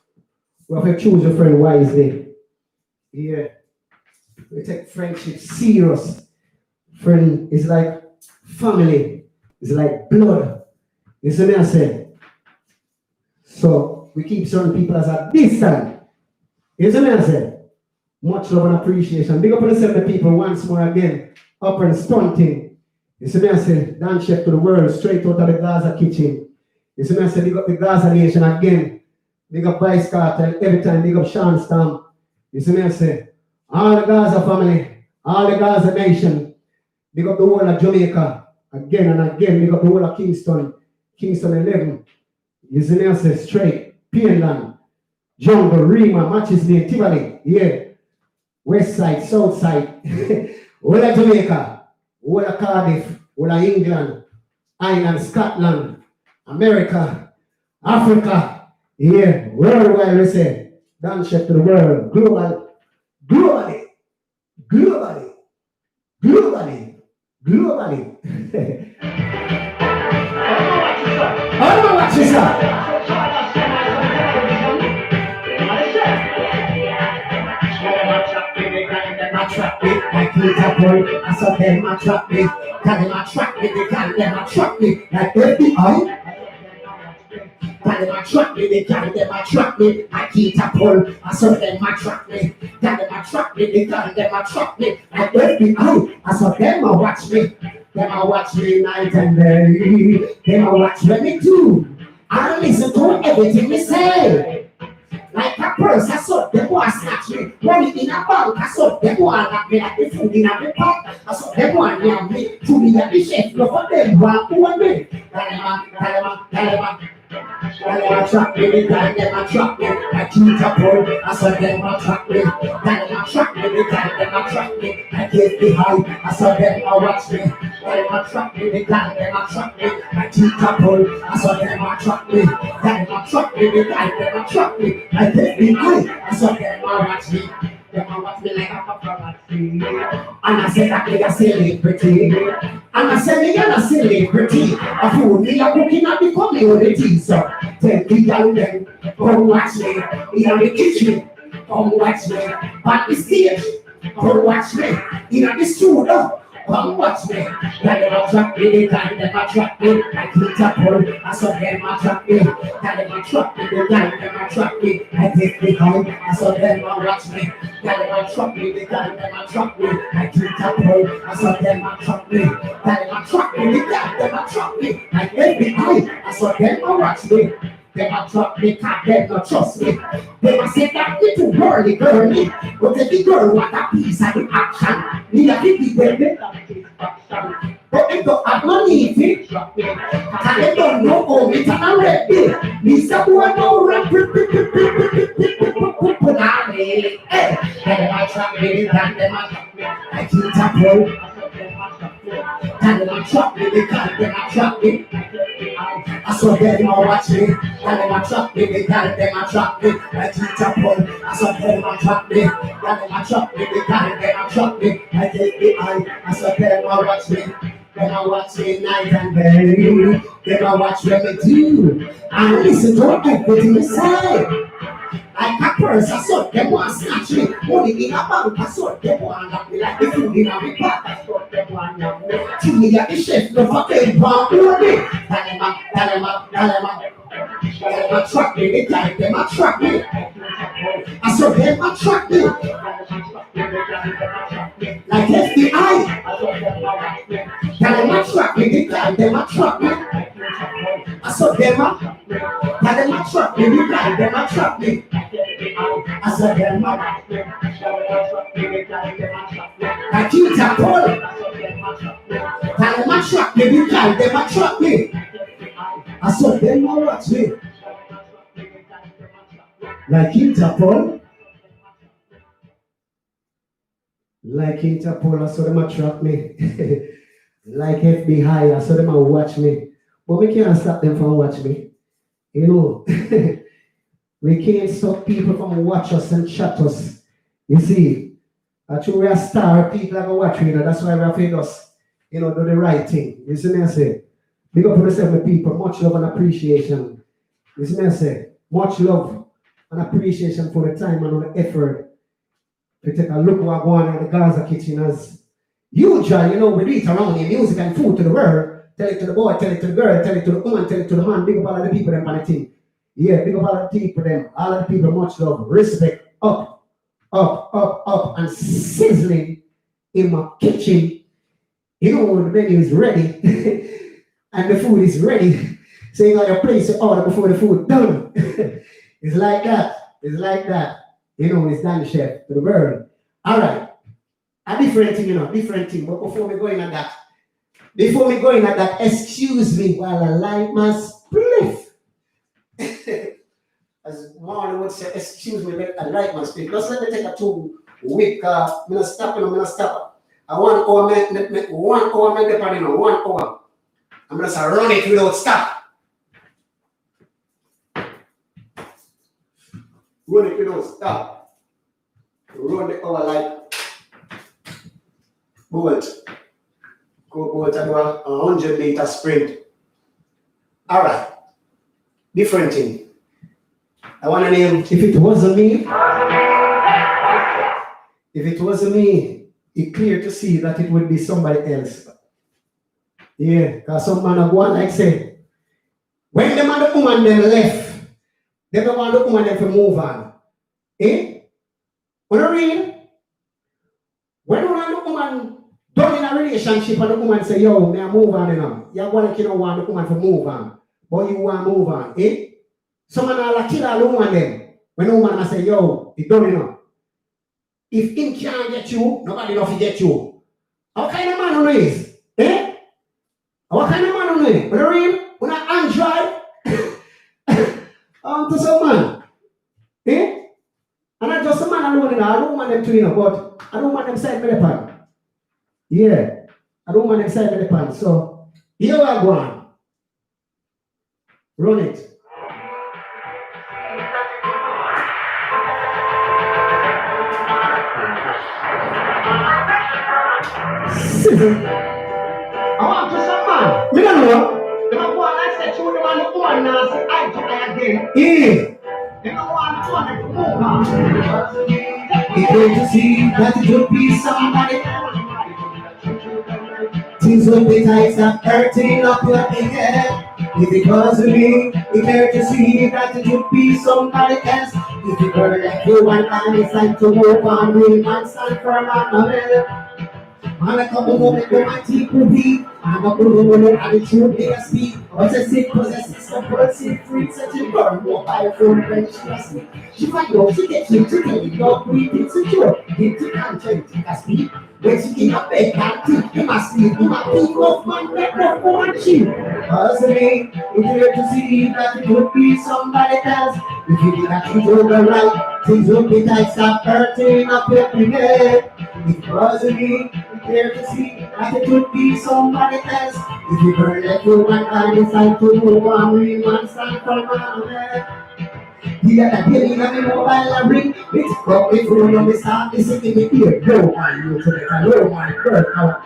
Speaker 1: we have to choose your friend wisely. Yeah. We take friendship serious. Friend is like family. It's like blood. You see what I say? So we keep certain people as a distance. You see what I say? Much love and appreciation. Big up on yourself, the people, once more again. Up and stunting. You see me I say, dance check to the world, straight out of the Gaza kitchen. You see me I say, big up the Gaza nation again. Big up Vice Carter, every time, big up Sean Stamp. You see me I say, all the Gaza family, all the Gaza nation. Big up the whole of Jamaica. Again and again, we got the whole of Kingston, Kingston 11. You see me say straight, Pineland, Jungle, Rima, Matches Lane, Tivoli, yeah. West side, south side, all of Jamaica, all of Cardiff, all of England, Ireland, Scotland, America, Africa, yeah, worldwide we say, dance to the world, globally, globally, globally, globally. I don't know what you said. Trap me, like Peter Paul, I saw them trap me, tell them trap me, they tell them trap me, like FBI. Tell them trap me, they tell them trap me, like Peter Paul, I saw them trap me, tell them trap me, they tell them trap me, like FBI. I saw them watch me, them watch me night and day, them watch me do, I listen to everything they say. Like a purse, I saw the boy snatch me. Money in a bank, I saw the boy knock me like the food in a pot. I saw the boy near me. To me like the chef, no for them, one who and me. Tell trap me, they tell them trap me. I keep a pull, I saw them trap me. Tell them trap me, they tell them trap me. I get behind, I saw them watch me. Tell them trap me, they tell them trap me. I keep a pull, I saw them trap me. Tell them trap me, they tell them trap me. I get behind, I saw them watch me. Them watch me like a paparazzi. And I said that they are celebrity. And I said they are celebrity. I fool me a cooking at the community. So tell me down them, come watch me. In the kitchen, come watch me. At the stage, come watch me. In the studio, come watch me. Tell them trap me, tell them trap me. I keep a pull, I saw them trap me. Tell them trap me, tell them trap me. I take behind, I saw them watch me. Tell them trap me, they tell them trap me. I keep a pull, I saw them trap me. Tell them trap me, they tell them trap me. I take behind, I saw them watch me. Them a trap me, cause them not trust me. They a say that me too girly. But if the girl want a piece of the action, me a give the girl better satisfaction. But they don't have no need to trap me. Cause they don't know how me turn a red bill. Me say boy no run, put on me. Hey, them a trap me, and them a trap me. I keep a pull. And them a trap me, because them a trap me. I saw them watch me, and them a trap me, they tell them a trap me. I keep a pull, I saw them trap me, and them a trap me, they tell them a trap me. I take the eye, I saw them watch me. Them a watch me night and day. Them a watch what me do. And listen to everything me say. Like a purse, I saw them want snatch me. Money in a bank, I saw them want knock me like the food in a pot. I saw them want knock me. To me like the chef, no fucking want own me. Tell them a trap me, they tell them a trap me. I saw them a trap me. Like FBI. Tell them a trap me, they tell them a trap me. I saw them a tell them a trap me, they tell them a trap me. I saw them a I keep a pull. Tell them a trap me, they tell them a trap me. I saw them a watch me. Like Interpol. Like Interpol, I saw them a trap me. Like FBI, I saw them a watch me. But we can't stop them from watch me. You know, we can't stop people from watch us and chat us. You see, actually we are star people that go watch you, that's why we are famous, do the right thing. You see me I say? Big up for the people, much love and appreciation. You see me I say? Much love and appreciation for the time and the effort to take a look what going on in the Gaza kitchen as usual, we do it around in music and food to the world. Tell it to the boy, tell it to the girl, tell it to the woman, tell it to the man. Big up all of the people them on the team. Yeah, big up all of the people them. All of the people, much love, respect, up, and sizzling in my kitchen. The menu is ready and the food is ready. So you got your place to order before the food done. It's like that. It's like that. It's done, chef, to the world. All right. A different thing, different thing. But before we go in on that, Before me going at that, excuse me while I light my spliff. As Marlon would say, excuse me, I light my spliff. Just let me take a 2 week, I'm gonna stop and I'm gonna stop. I want hour, 1 hour, make the party now, 1 hour. I'm gonna say run it without stop. Run it without stop. Run the hour like bolt. Go bolt and do a 100-meter sprint. Alright. Different thing. I want to name, if it wasn't me, it's clear to see that it would be somebody else. Yeah, because some man go on like say, when the man and the woman then left, they don't want the woman them to move on. Eh? When I read, when one and the woman done in a relationship and the woman say, yo, may I move on now? You want to want the woman to move on, but you want to move on. Eh? Some man are like kill all the woman them. When the woman say, yo, it done enough. If him can't get you, nobody else will get you. What kind of man on is? Eh? What kind of man on is? When I read, when I Android, to some man. Eh? And not just a man alone, I don't want them to, but I don't want them side me the pan. Yeah. I don't want them side me the pan. So, here we are going. Run it. I want to some man. Me don't know. They don't want to say to them and the woman now say I to again. Yeah. They don't want to move on. It's good to see that it would be somebody. Things will be tight, stop hurting up your head. If it wasn't me, it's good to see that it would be somebody else. If it were like you and I, it's time to move on. We might stand firm on the middle. Man, I come home and go my teeth will be. I'm a blue and the truth they speak. What's a sick possesses some person free such a girl, no iPhone when she was me. She find out she gets you to tell you, don't breathe insecure. Get to content, take a speak. When she in a bed, can't think, you must sleep. You must think of man, get up for one cheap. Personally, it's here to see that it would be somebody else. If you did that things over right, things would be tight, stop hurting up your head. If it wasn't me, it's here to see that it would be somebody else. If you burn that human and decide to move on, we must stand for man. You got a billion on the mobile and ring. It's probably phone on the start, listen in the ear. No, I know to make a low, my girl.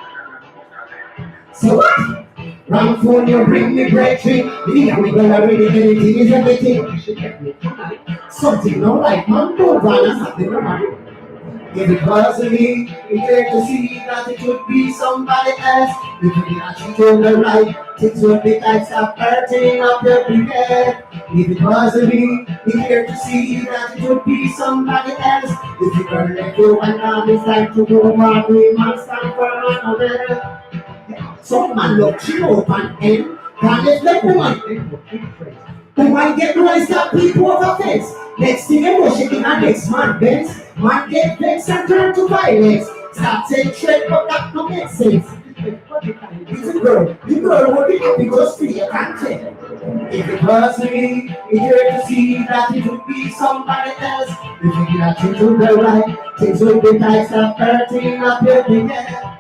Speaker 1: So what? Round phone, you bring me breakthrough. The we girl already, anything is everything. Something no like man, no balance, something no man. If it wasn't me, it's clear to see that it would be somebody else. If you did not treat you the right, things would be tight, stop hurting up your head. If it wasn't me, it's clear to see that it would be somebody else. If you burn like you and now it's time to move on, we must stand for another. Some man look chill up and end, can't let the woman. Who might get noise that people over fence. Next thing you know, she in a next man bends. Man get vexed and turn to violence. Start saying shit, but that no make sense. It's a girl, the girl will be happy just for your content. If it wasn't me, it's here to see that it would be somebody else. If you did not treat you the right, things would be nice, stop hurting up your head.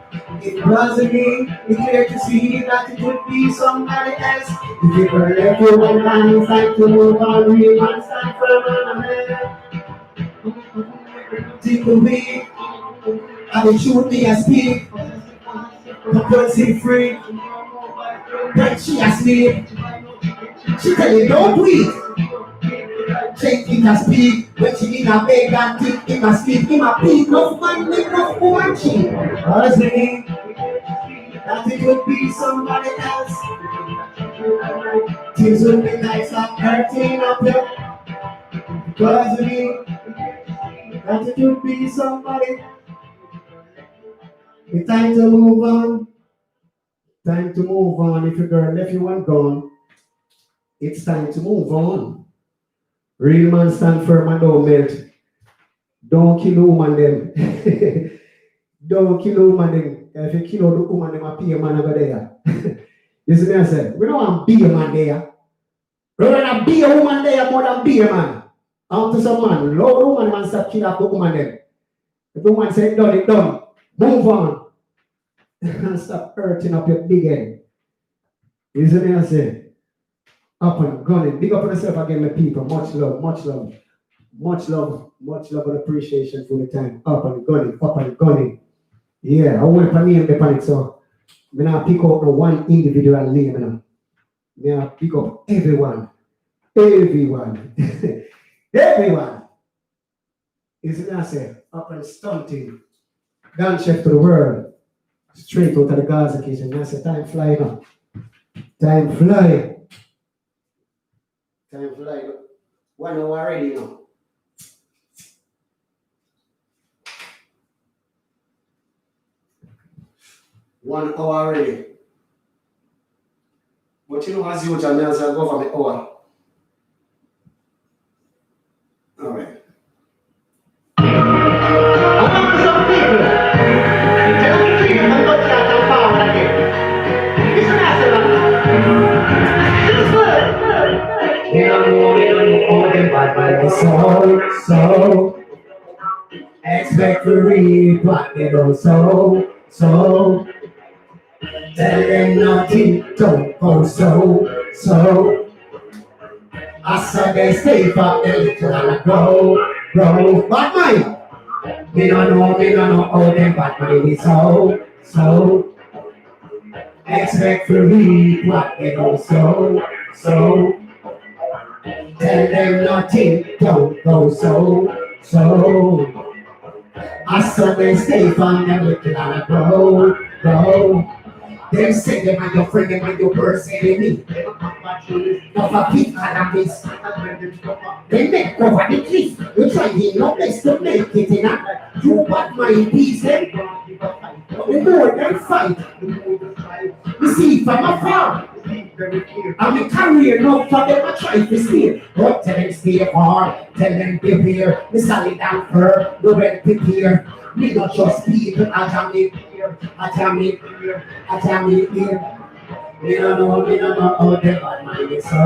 Speaker 1: If it wasn't me, it's clear to see that it would be somebody else. If you were left you one man, it's time to move on, we must stand for another. Take the weed, and the truth me and speak. The person free, when she asleep, she tell you don't breathe. Take it and speak, when she in a bed and think in a sleep, in a peak of man, make no woman cheap. Cause me, that it would be somebody else. Things would be nice and hurting up there. Cause me, that it would be somebody. It's time to move on. Time to move on. If your girl left you and gone, it's time to move on. Real man stand firm and don't melt. Don't kill woman them. Don't kill woman them. If you kill the woman, they might be a man over there. You see me, I say, we don't want to be a man there. We want to be a woman there more than be a man. After some man, Lord, woman, man, stop killing up the woman there. If the woman say, done, it done. Move on. And stop hurting up your big head. You see me, I say, up and gunning. Big up on yourself again, my people. Much love, much love. Much love, much love and appreciation for the time. Up and gunning, up and gunning. Yeah, I want to name the panic, so I'm going to pick up the one individual name. I'm going to pick up everyone. Everyone. Everyone. Is it not say, up and stunting. Gun chef to the world. Straight out of the Gaza kitchen. I say, time fly now. Time fly. Time fly. 1 hour already now. One hour already. But you know, as you tell me, I'll go for the hour. All right. I want some people. Tell me to you, I'm not trying to power again. Listen, I said, we don't know them bad by the so. Expect to read what they don't so. Tell them nothing, don't go so. I saw they stay for them to grow. Bad mind. We don't know how them bad mind is so. Expect to read what they don't so. Tell them nothing, don't go so. I saw they stay for them to grow. Them say them and your friend, them and your person, enemy. Of a pit and a miss. They make over the cliff. You try in no place to make it in a. You bad mind peace, them. The more them fight. You see, from afar. I'm a career, no for them I try to steer. But tell them stay hard, tell them prepare. Me solid and firm, no red prepare. Me not just people, I jam it here. We don't know how the bad mind is so.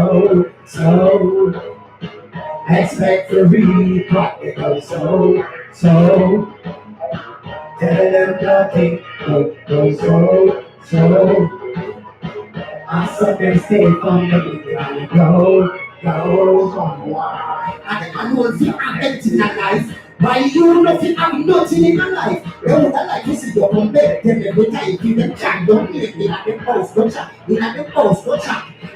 Speaker 1: Expect to read practical so. Tell them nothing, go so. I saw them stay from the beginning, go. I know if you have empty in life, why you nothing have nothing in your life? They would like to see your compare them every time, give them chat, don't make me at the post, go chat,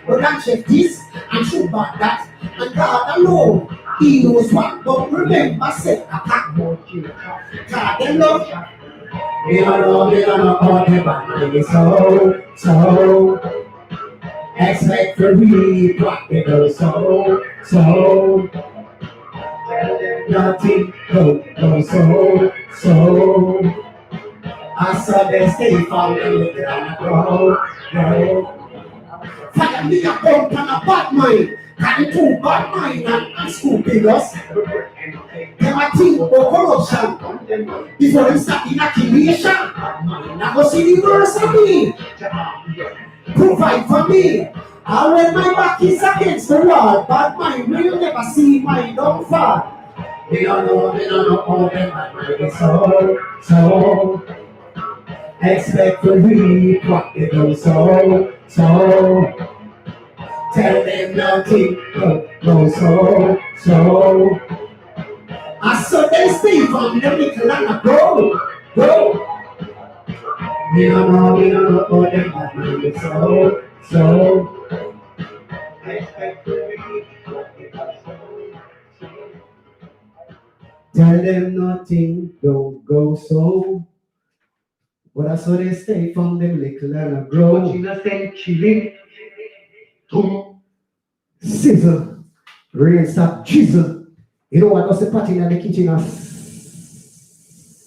Speaker 1: But I'm check this, and shoot back that, and God alone, He knows what, but remember, say, I can't more you. God, they love you. We don't know how the bad mind is so. Expect to read what they do so. Nothing go so. I saw them stay from the little and grow. Fire me a bump and a bad mind. Got the two bad mind and scooping us. Them a think about corruption. Before them start in accusation. Now go see the worst of me. Provide for me. And when my back is against the wall, bad mind will never see my downfall. We don't know how them bad mind is so. Expect to read what they do so. Tell them nothing, go so. I saw they stay from the little and go. We don't know how them bad mind is so. Expect to read what they do so. Tell them nothing, don't go so. But I saw they stay from them little and grow. But you not saying chilling. Sizzle. Rain stop jizzle. You know what? I was the party in the kitchen and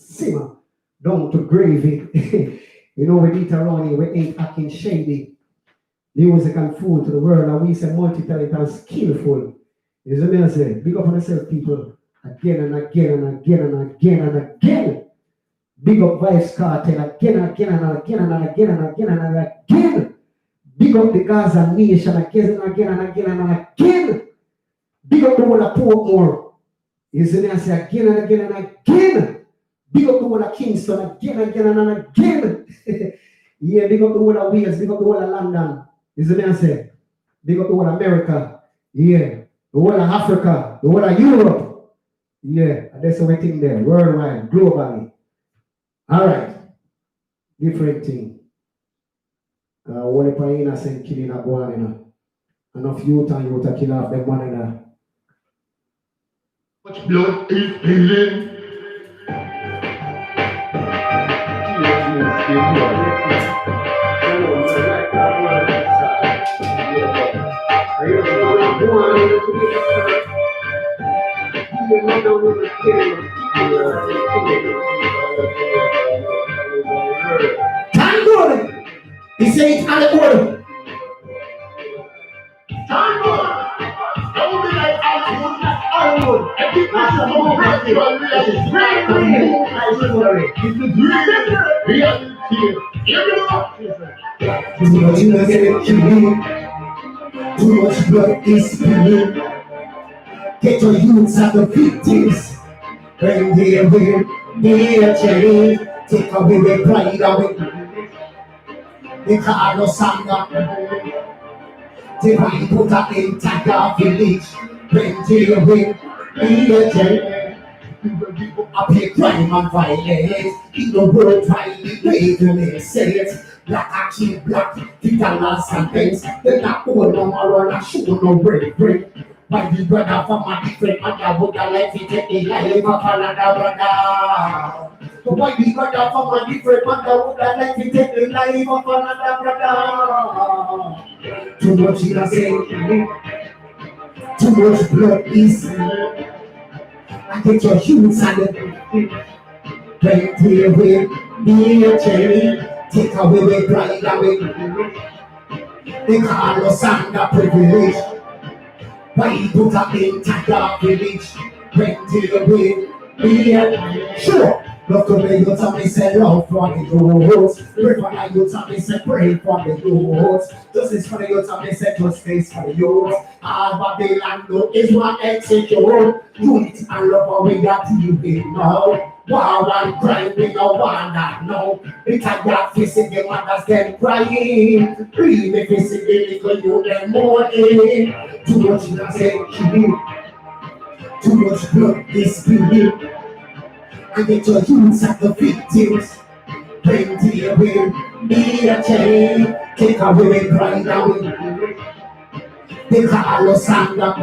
Speaker 1: simmer down to gravy. You know, we eat around here, we ain't acting shady. Music and food to the world, and we say multi-talented and skillful. You see me I say? Big up on yourself, people. Again and again. Big up Vibez Cartel again and again and again and again and again and again. Big up the Gaza nation again and again and again and again. Big up the one of Portmore. You see me, I say again and again and again. Big up the one of Kingston again and again and again. Yeah, big up the one of Wales, big up the one of London. You see me, I say. Big up the one of America. Yeah. The one of Africa. The one of Europe. Yeah. And there's everything there. Worldwide, globally. All right. Different thing. What if I innocent killing a boy, you know? Enough youth and youth to kill off them one another.
Speaker 2: Much blood is spilling.
Speaker 1: Time good. He said time good.
Speaker 2: Time good. Don't be like Hollywood. Everybody
Speaker 1: too much blood is spilling. Get your youths at the victims. When they will be a change. Take away the pride away. They call us anger. They might put an entire village. When they will be a change. I pay crime and violence. In the world, violent way to make sense. Black action, black, the dollars and pence. They're not all no more, not show no break. Why the brother from a different mother would have life to take the life of another brother? So why the brother from a different mother would have life to take the life of another brother? Too much innocent, too much blood is. I get your youths and the plenty will be a change. Take away the pride away. They call us under privilege. Why you put up entire village? Plenty will be a sure. Love to the youth and me say love for the youths. Pray for the youth and me say pray for the youths. Justice for the youth and me say justice for the youths. All Babylon do is one execute. Unity and love we are dealing now. War and crime we no want that now. Because that facing the mothers them crying. Free me facing the little you them mourning. Too much innocent killing. Too much blood is spilling. And get your youths at the victims. Plenty will be a change. Take away pride away. They call us anger.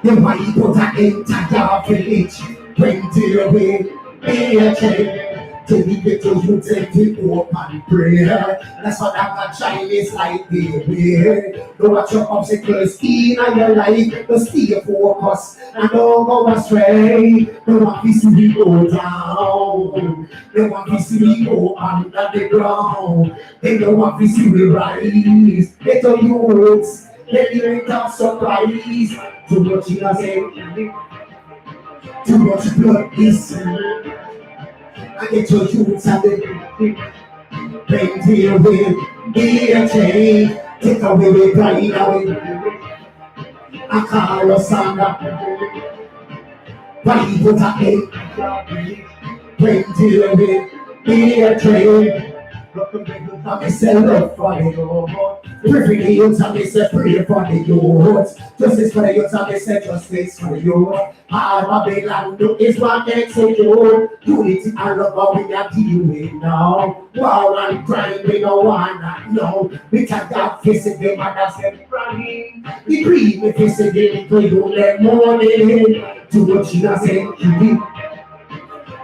Speaker 1: They might put an entire village. Plenty will be a change. Till we get your youths and take open prayer. That's what that Chinese like baby. Don't watch your obstacles in your life. Don't stay focused and don't go astray. Don't want to see me go down. They want to see me go under the ground. They don't want to see me rise. Get your youths. Let me make up surprise. Too much innocent. Too much blood is. I get your youths and the plenty will be a change. Take away the pride away. I call us under. Why you put a head? Plenty will be a change. I me say love for the youth. Pray for the youth and me say pray for the youth. Justice for the youth and me say justice for the youth. All Babylon do is what execute. Unity and love we are dealing now. War and crime we no want that now. Because God facing them and that's them crying. The grief we facing them to you let morning. Too much innocent killing.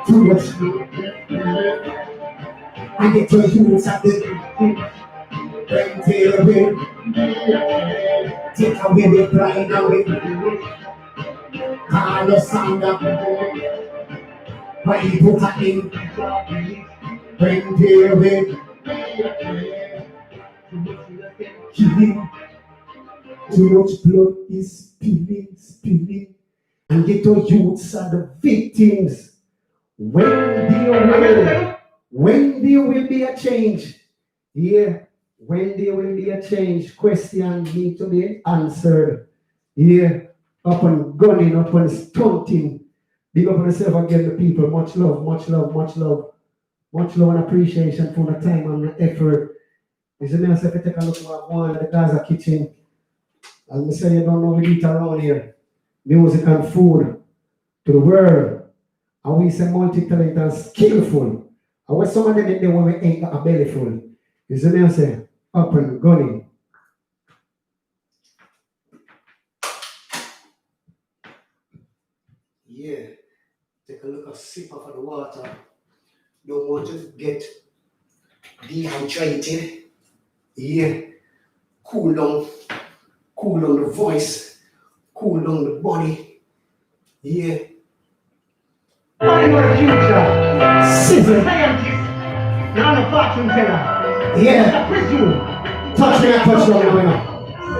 Speaker 1: Too much. I get your youths at the plenty will take away the pride away. Call us under. Why you put a in? Plenty will killing. Too much blood is spilling. And get your youths at the victims. When there will be a change. Yeah. When there will be a change, questions need to be answered. Yeah. Upon gunning, upon stunting. Big up on yourself again, the people. Much love, much love, much love. Much love and appreciation for the time and the effort. You see me, I say, if you take a look at one at the Gaza kitchen, as I say, you don't know we eat around here. Music and food to the world. And we say multi-talented and skillful. And when some of them in there when we ain't got a belly full. You see me, I say, up and gunning. Yeah. Take a look at sip of the water. Don't want to get dehydrated. Yeah. Cool down the voice, cool down the body. Yeah. I know the future. Sizzle. Scientist. You're not a fortune teller. Yeah. Presume. Touch me, I touch you now.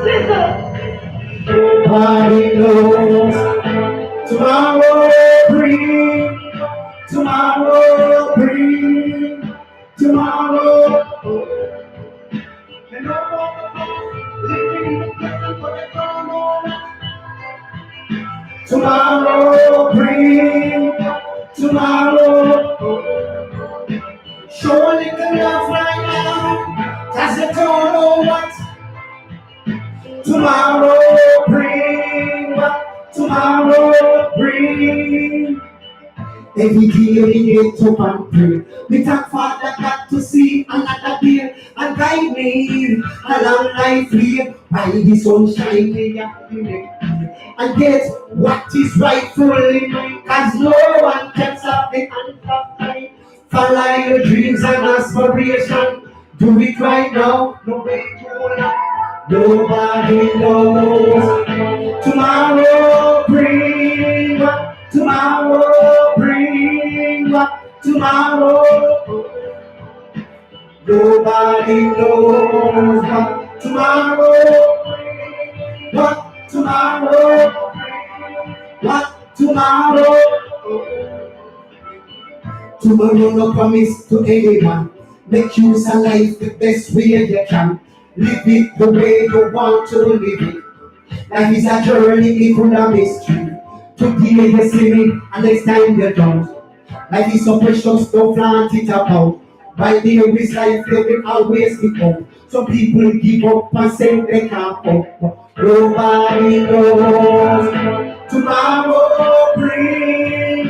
Speaker 1: Sizzle. Nobody knows tomorrow bring. Tomorrow bring. Tomorrow. Tomorrow bring. Tomorrow. Show a little love right now. Cause you don't know what tomorrow bring. Tomorrow bring. Every day we get up and pray. We thank Father God to see another day and guide me a long life live by the sunshine and get what is rightfully mine. Cause no one can stop the hand of time. Follow your dreams and aspiration. Do it right now. No way too long. Nobody knows tomorrow bring. Tomorrow bring. Tomorrow. Nobody knows what tomorrow. What tomorrow. What tomorrow. Tomorrow no promise to anyone. Make use of life the best way you can. Live it the way you want to live it. Life is a journey, even a mystery. Today you see me, and next time you don't. Life is so precious, don't plant it about. By the always life, they will always be up. Some people give up and say they can't up. Nobody knows tomorrow bring.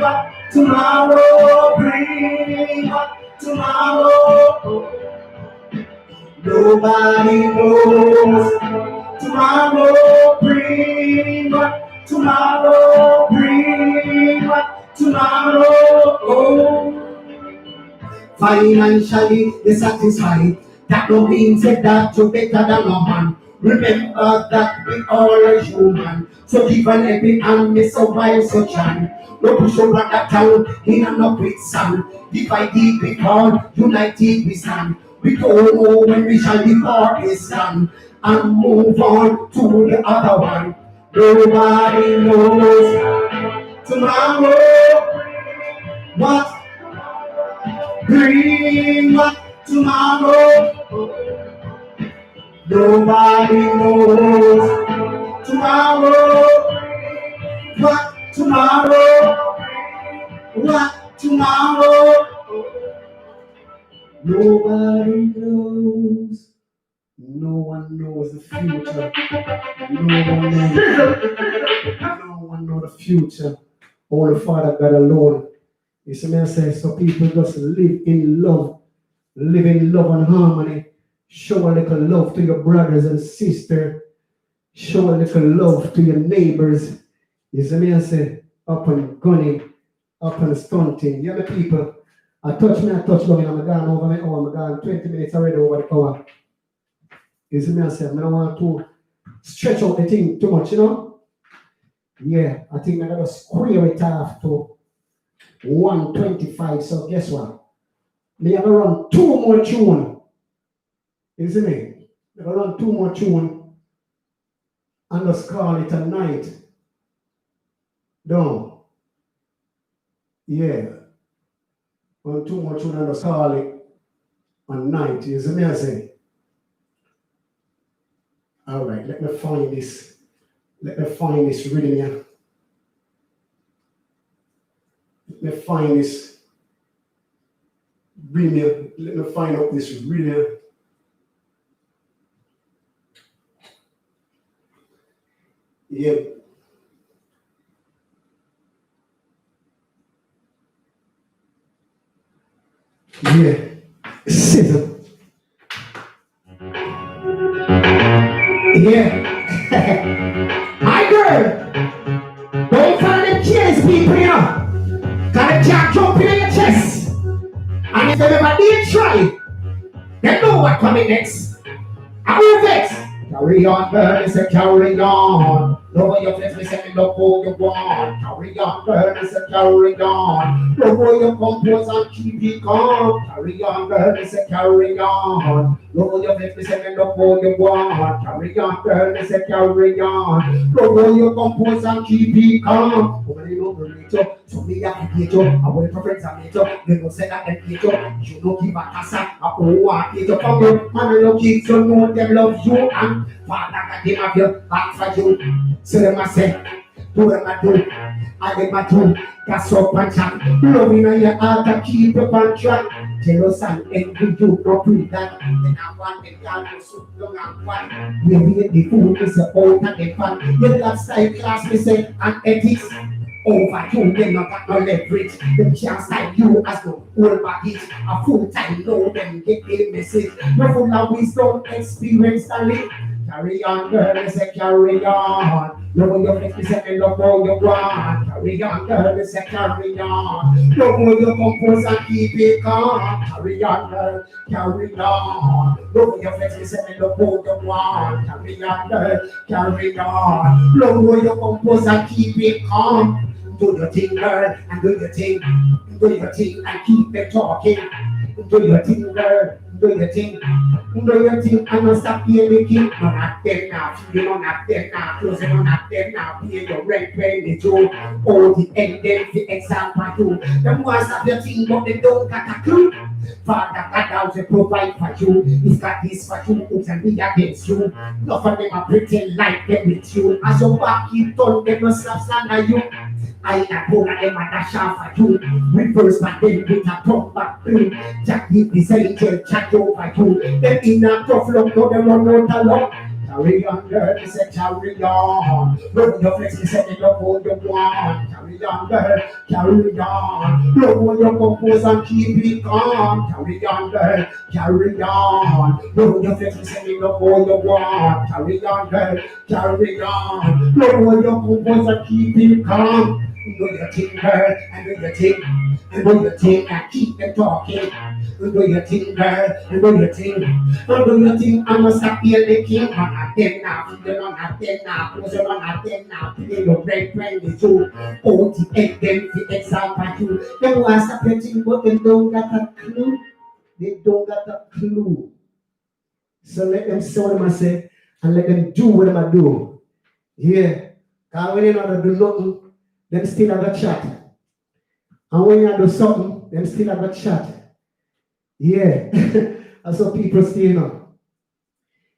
Speaker 1: Tomorrow bring. Tomorrow. Nobody knows tomorrow bring. Tomorrow bring. Tomorrow. Oh. Financially dissatisfied. That no means that you're better than no man. Remember that we all are human. So give an every and me survive so can. No push over that town in and up with sun. Divided we fall, united we stand. We don't know when we shall depart this land and move on to the other one. Nobody knows tomorrow what bring tomorrow. Nobody knows tomorrow. What tomorrow? What tomorrow? Nobody knows. No one knows the future. No one knows the future. Only Father God alone. You see me I say, so people just live in love and harmony. Show a little love to your brothers and sisters. Show a little love to your neighbors. You see me I say, up and gunning, up and stunting. You know people, I touch love, and I'm gone over my hour, I'm gone 20 minutes already over the hour. You see me I say, I don't want to stretch out the thing too much, you know? Yeah, I think I gotta square it off to 125, so guess what? Me have to run 2 more tune. You see me? I have to run 2 more tune and just call it a night. No. Yeah. When too much would just call it a night. You see me I say? Alright, let me find this. Let me find this rhythm here. Let me find this rhythm here. Let me find out this rhythm here. Yeah. Yeah. Sizzle. Yeah. My girl, don't find them chase people, you know. Cause they can't jump in your chest. And if they never did try, they know what coming next. I will vex. Carry on, girl, say carry on. Lower your flex, me say me love all you want. Carry on, girl, me say carry on. Lower your compose and keep it calm. Carry on, girl, me say carry on. Lower your flex, me say me love all you want. Carry on, girl, me say carry on. Lower your compose and keep it calm. Woman, you know the nature, so me have to hate you. I want to friends and hate you. You know say that them hate you. You know give a casa, I want hate you from you. Man, you kids, you know them love you and Father God, they have you back for you. So them I say, do them I do, I them I do. That's up and chat. Loving on your heart to keep you on track. Jealous and envy you, not do that. Then I want them y'all to so long and one. Maybe the food is a old and the fun. You love style class, me say, and ethics. Over you, they not got no leverage. Them can't style you as no old baggage. A full time know them get the message. No full of wisdom, experience and live. Carry on, girl, me say carry on. Love your flex, me say me love all you want. Carry on, girl, me say carry on. Love all you compose and keep it calm. Carry on, girl, carry on. Love your flex, me say me love all you want. Carry on, girl, carry on. Love all you compose and keep it calm. Do your thing, girl, and do your thing. Do your thing and keep it talking. Do your thing, girl, do your thing. Do your thing and not stop paying the king. No, not them now. You know, not them now. Close it, not them now. Pay your rent, pay the Joe. All the end, then the example you. Them want stop your thing, but they don't got a clue. Father God out to provide for you. He's got this for you, who can be against you. None of them are pretend like them with you. As your back keep on, they must stop slander you. I ain't go at them and dash off for you. Reverse my then with a top back blue. Jack deep this angel chat over you. Them in a tough look, no them run out of luck. Carry on, girl, me say carry on. Love your flex, me say me love all you want. Carry on, girl, carry on. Love all you compose and keep it calm. Carry on, girl, carry on. Love your flex, me say me love all you want. Carry on, girl, carry on. Love all you compose and keep it calm. Do your thing, girl, and do your thing, and do your thing, and keep them talking. Do your thing, girl, and do your thing, and do your thing. I must have been the king. I'm not dead now, you're not dead now, because you're not dead now. Today your red friend is you. Oh, the egg, them, the example you. They want to stop your thing, but they don't got a clue. They don't got a clue. So let them say what I say, and let them do what I do. Yeah, because when you know to do nothing, them still have a chat. And when you do something, them still have a chat. Yeah. That's what people say, you know.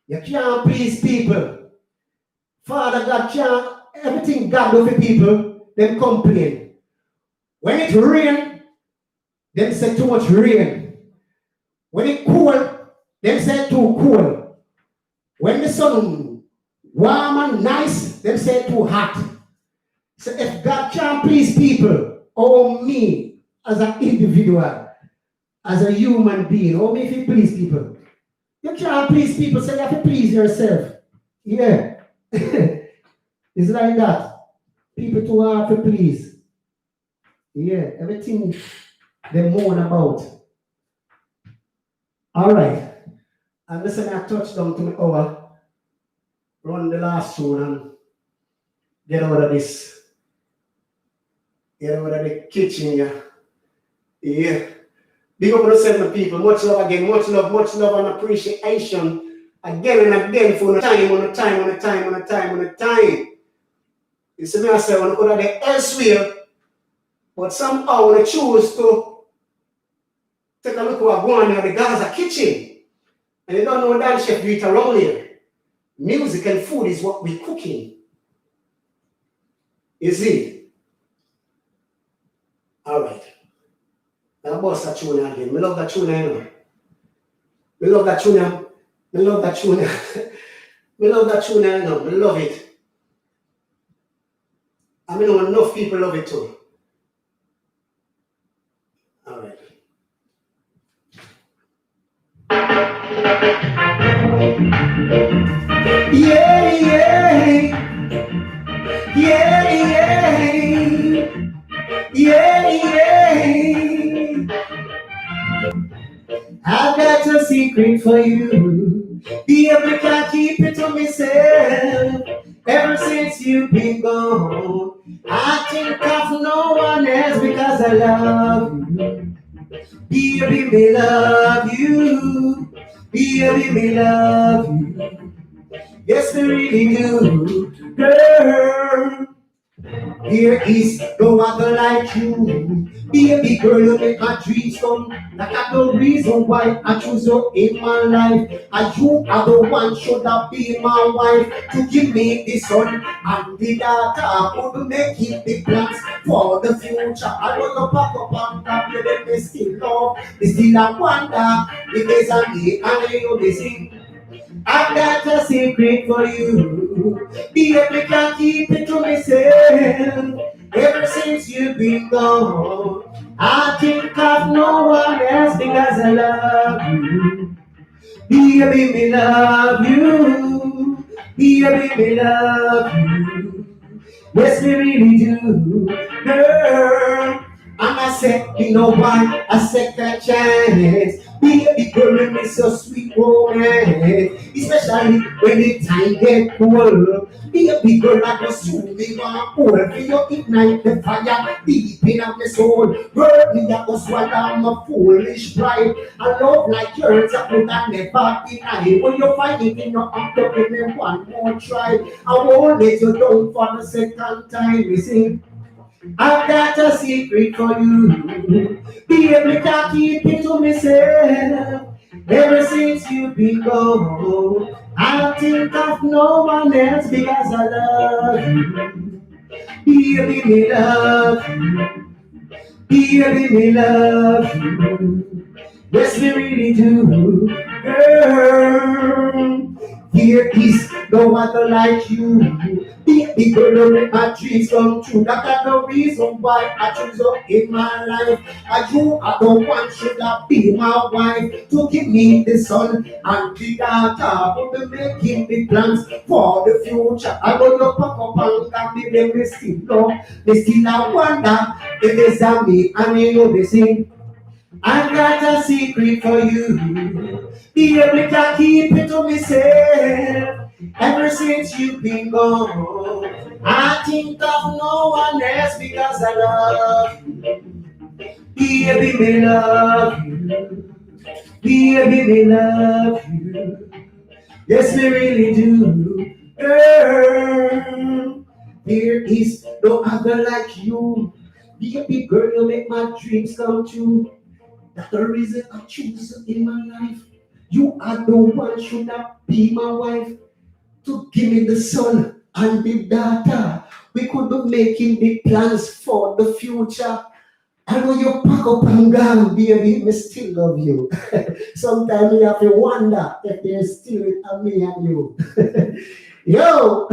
Speaker 1: You can't please people. Father God can't, everything God do for people, them complain. When it rain, them say too much rain. When it cool, them say too cool. When the sun warm and nice, them say too hot. So if God can't please people, or me as an individual, as a human being, or me if you please people, you can't please people, so you have to please yourself. Yeah. It's like that. People too hard to please. Yeah, everything they moan about. Alright. And listen, I touched down to my hour, run the last tune and get out of this. Get out of the kitchen, yeah. Yeah. Big up on the seven people. Much love again. Much love and appreciation. Again and again for the time, on the time, on the time, on the time, on the time. You see me, I say, when I go there elsewhere, but somehow when I choose to Take a look what's going on in the Gaza kitchen. And you don't know that chef do it around here. Music and food is what we're cooking. You see? Alright. Now boss that tune again. Me love that tune, you know. Me love that tune. Me love that tune. Me love that tune, you know. Me love it. I mean, enough people love it too. Alright. Yeah, yeah. Yeah, yeah. Yeah, yeah. I've got a secret for you. Baby, can't keep it to myself. Ever since you've been gone, I think of no one else because I love you. Baby, me love you. Baby, me love you. Yes, I really do, girl. There is no other like you. Baby girl, you make my dreams come. That got no reason why I choose you in my life. And you are the one should have been my wife. To give me the son and the daughter. Could make it the plans for the future. I know you pop up and tap you, then they still love. They still a wonder. If there's a me and you missing. I've got a secret for you. Baby, can't keep it to myself. Ever since you've been gone, I think of no one else because I love you. Baby, me love you. Baby, me love you. Yes, we really do, girl. And I said, you know why? A second chance. Baby girl, you make so sweet romance. Especially when the time get cold. Baby girl, I just soon be one hold. For you ignite the fire deep in my soul. Girl, me a go swallow my foolish pride. I love like yours, I could have never deny. When you find it in your heart, to give me one more try. I won't let you down for the second time, you see. I've got a secret for you. Baby, can't keep it to myself. Ever since you've been gone, I think of no one else because I love you. Baby, me love you. Baby, me love you. Yes, we really do, girl. Here is no other like you. Baby girl, you make my dreams come true. That's the reason why I choose you in my life. And you are the one should have be my wife. To give me the son and the daughter. To be making the plans for the future. I know you pop up and got me there, me still love. Me still I wonder if it's a me and you know this thing. I've got a secret for you. Baby, can't keep it to myself. Ever since you've been gone, I think of no one else because I love you. Baby, me love you. Baby, me love you. Yes, we really do. Girl, there is no other like you. Baby girl, you make my dreams come true. That's the reason I choose you in my life. You are the one should not be my wife. To give me the son and the daughter. We could be making big plans for the future. I know you pack up and gone, baby, me still love you. Sometimes you have to wonder if there's still a me and you. Yo!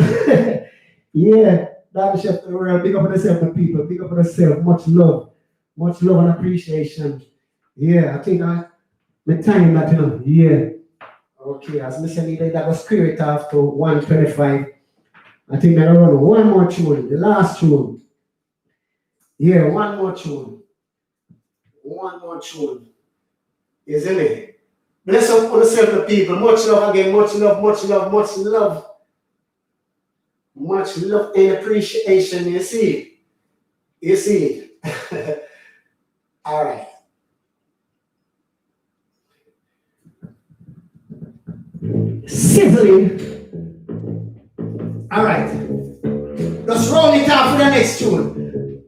Speaker 1: Yeah, that's Chef of the world. Big up on yourself, my people. Big up on yourself. Much love. Much love and appreciation. Yeah, I think my time that, you know. Yeah. Okay, as I said, that was spirit after 125. I think I'm run one more tune, the last tune. Yeah, one more tune. One more tune. Isn't it? Bless up on yourself, people. Much love again, much love, much love, much love. Much love and appreciation, you see. You see. All right. Sizzling. All right. Let's roll it out for the next tune.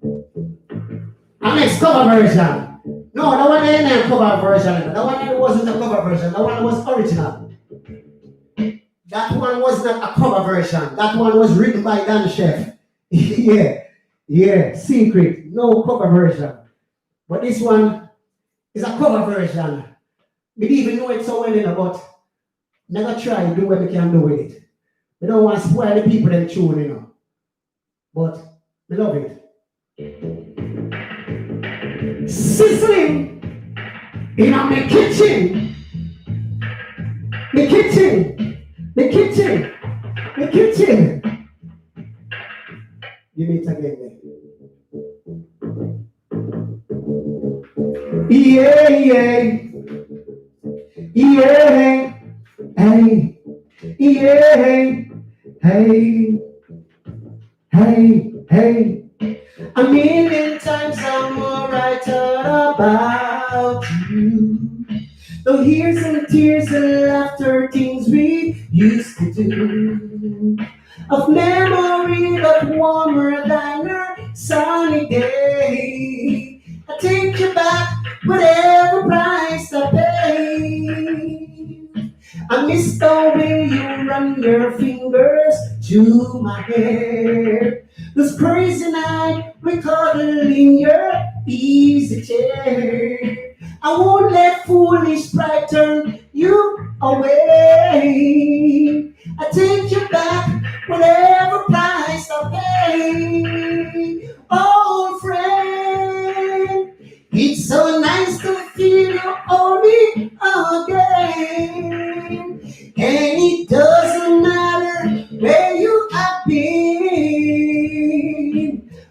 Speaker 1: Our next cover version. No, that one ain't a cover version. That one wasn't a cover version. That one was original. That one was not a cover version. That one was written by Dan Chef. Yeah, yeah, secret. No cover version. But this one is a cover version. We didn't even know it so well, but never try to do what we can do with it. We don't want to spoil the people them tune, But we love it. Sizzling in my kitchen. The kitchen. The kitchen. The kitchen. Give me it again. Yeah, yeah. Yeah. Hey. Yeah. Hey. Hey. Hey. A million times I'm alright about you. Though here's some tears and laughter, things we used to do. Of memory but warmer than a sunny day. I take you back, whatever price I pay. I miss the way you run your fingers to my hair. This crazy night we cuddle in your easy chair. I won't let foolish pride turn you away. I take you back, whatever price I pay. Oh, friend, it's so nice to feel you own me again. And it doesn't matter where you have been.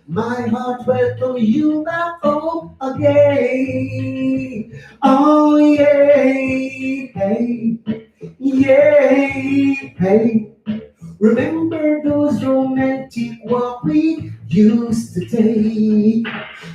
Speaker 1: My heart welcome you back home again. Oh yeah, hey, yeah, hey. Remember those romantic walks we used to take?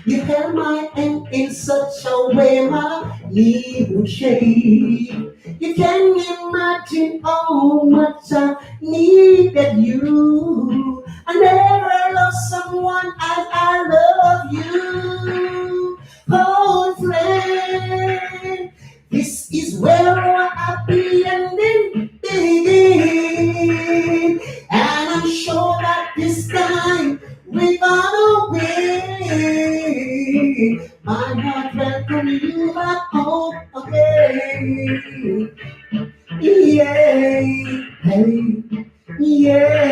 Speaker 1: You held my hand in such a way my knee would shake. You can imagine how much I needed you. I never loved someone as I love you. Oh, friend, this is where our happy ending begins. And I'm sure that this time we're gonna win. My heart welcome you back home again. Yeah, hey, yeah,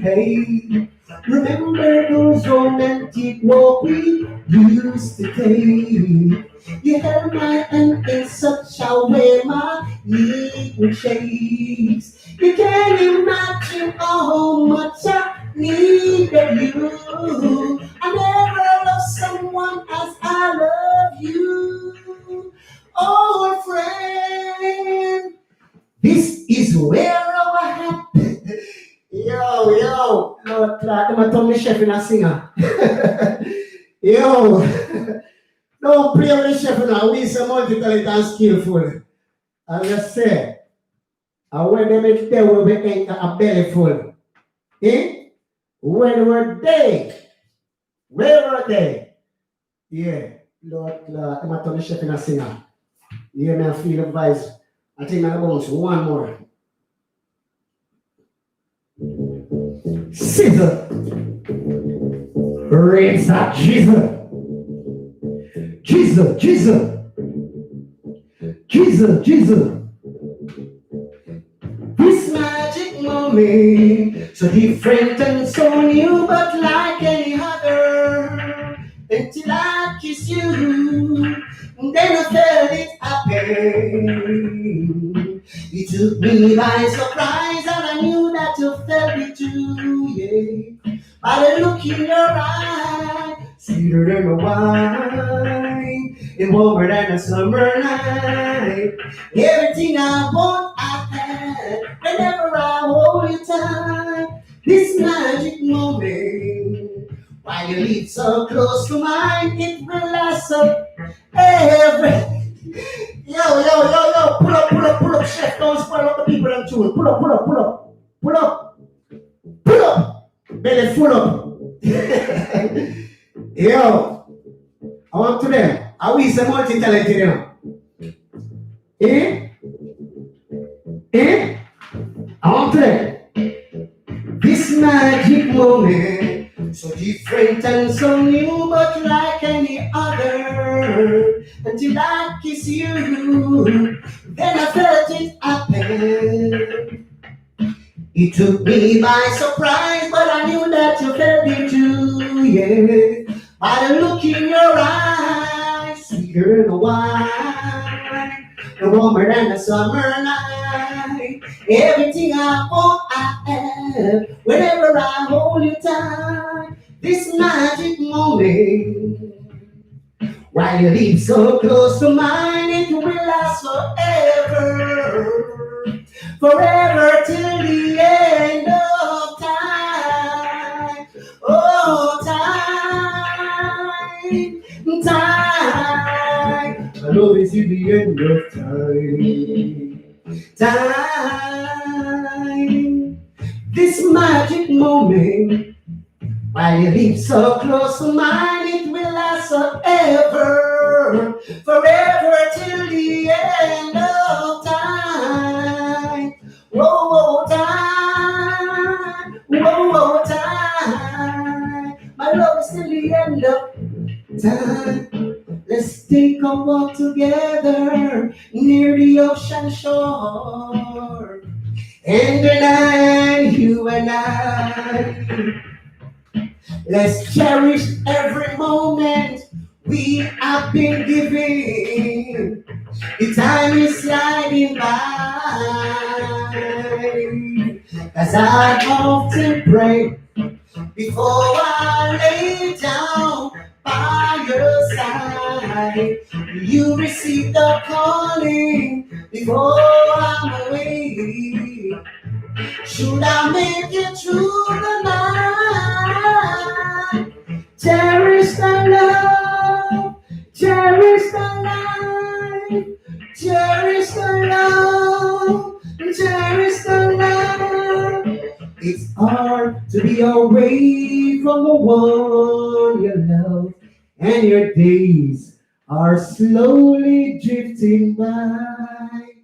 Speaker 1: hey. Remember those romantic walks we used to take? You held my hand in such a way my knee would shake. You can't imagine how much I needed you. I never loved someone as I love you. Oh, friend, this is where our happy. Yo, Lord Clark, I'm a Tommy Chef and a singer. Yo, don't play with the chef now. We are multi-talented and skillful. I just say, and when they make there will be enter a belly full. Eh? When we're there, where were they? Yeah, Lord Clark, I'm a Tommy Chef and a singer. You may feel the vibes. I think I'm going to one more. Scissor. Raise that Jesus. Jesus, Jesus. Jesus, Jesus. This magic moment, so different and so new, but like any other. Until I kiss you, then I felt it happen. You took me by surprise, and I knew that you felt it too, yeah. By the look in your eye, sweeter than a wine, and warmer than a summer night. Everything I want, I have, whenever I hold you tight. This magic moment, while you live so close to mine, it will last up every. Yo, pull up, chef, don't spoil up the people and tune. Pull up, belly full up. Yo, I want to them. Are we some multi-talented, you know? Eh? Eh? I want to tell you, this magic moment, so different and so new, but like any other. Until I kiss you, then I felt it happen. It took me by surprise, but I knew that you felt it too, yeah. By the look in your eyes, sweeter than wine, no warmer than the summer night. Everything I want, I have. Whenever I hold you tight, this magic moment. While you live so close to mine, it will last forever. Forever till the end of time. Oh, time, time. My love is till the end of time. Time. This magic moment. While you live so close to mine, it will last forever, forever till the end of time. Whoa, time, whoa, time. My love is till the end of time. Let's take a walk together near the ocean shore. And then you and I. Let's cherish every moment we have been given. The time is sliding by. As I often pray before I lay down by your side. You receive the calling before I'm away. Should I make it through the night? Cherish the love, cherish the life, cherish the love, cherish the love. It's hard to be away from the one you love, and your days are slowly drifting by.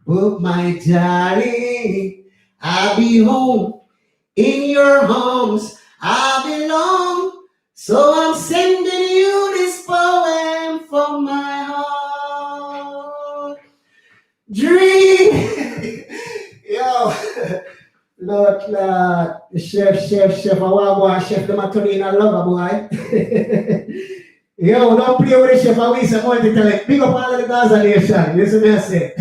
Speaker 1: But my darling, I'll be home in your arms. I belong. So I'm sending you this poem from my heart. Dream. Yo, Lord, chef, I want chef, the matoni I love boy. Yo, don't play with the chef, I will say multi-talent. Big up all of the Gaza nation. Listen me I say.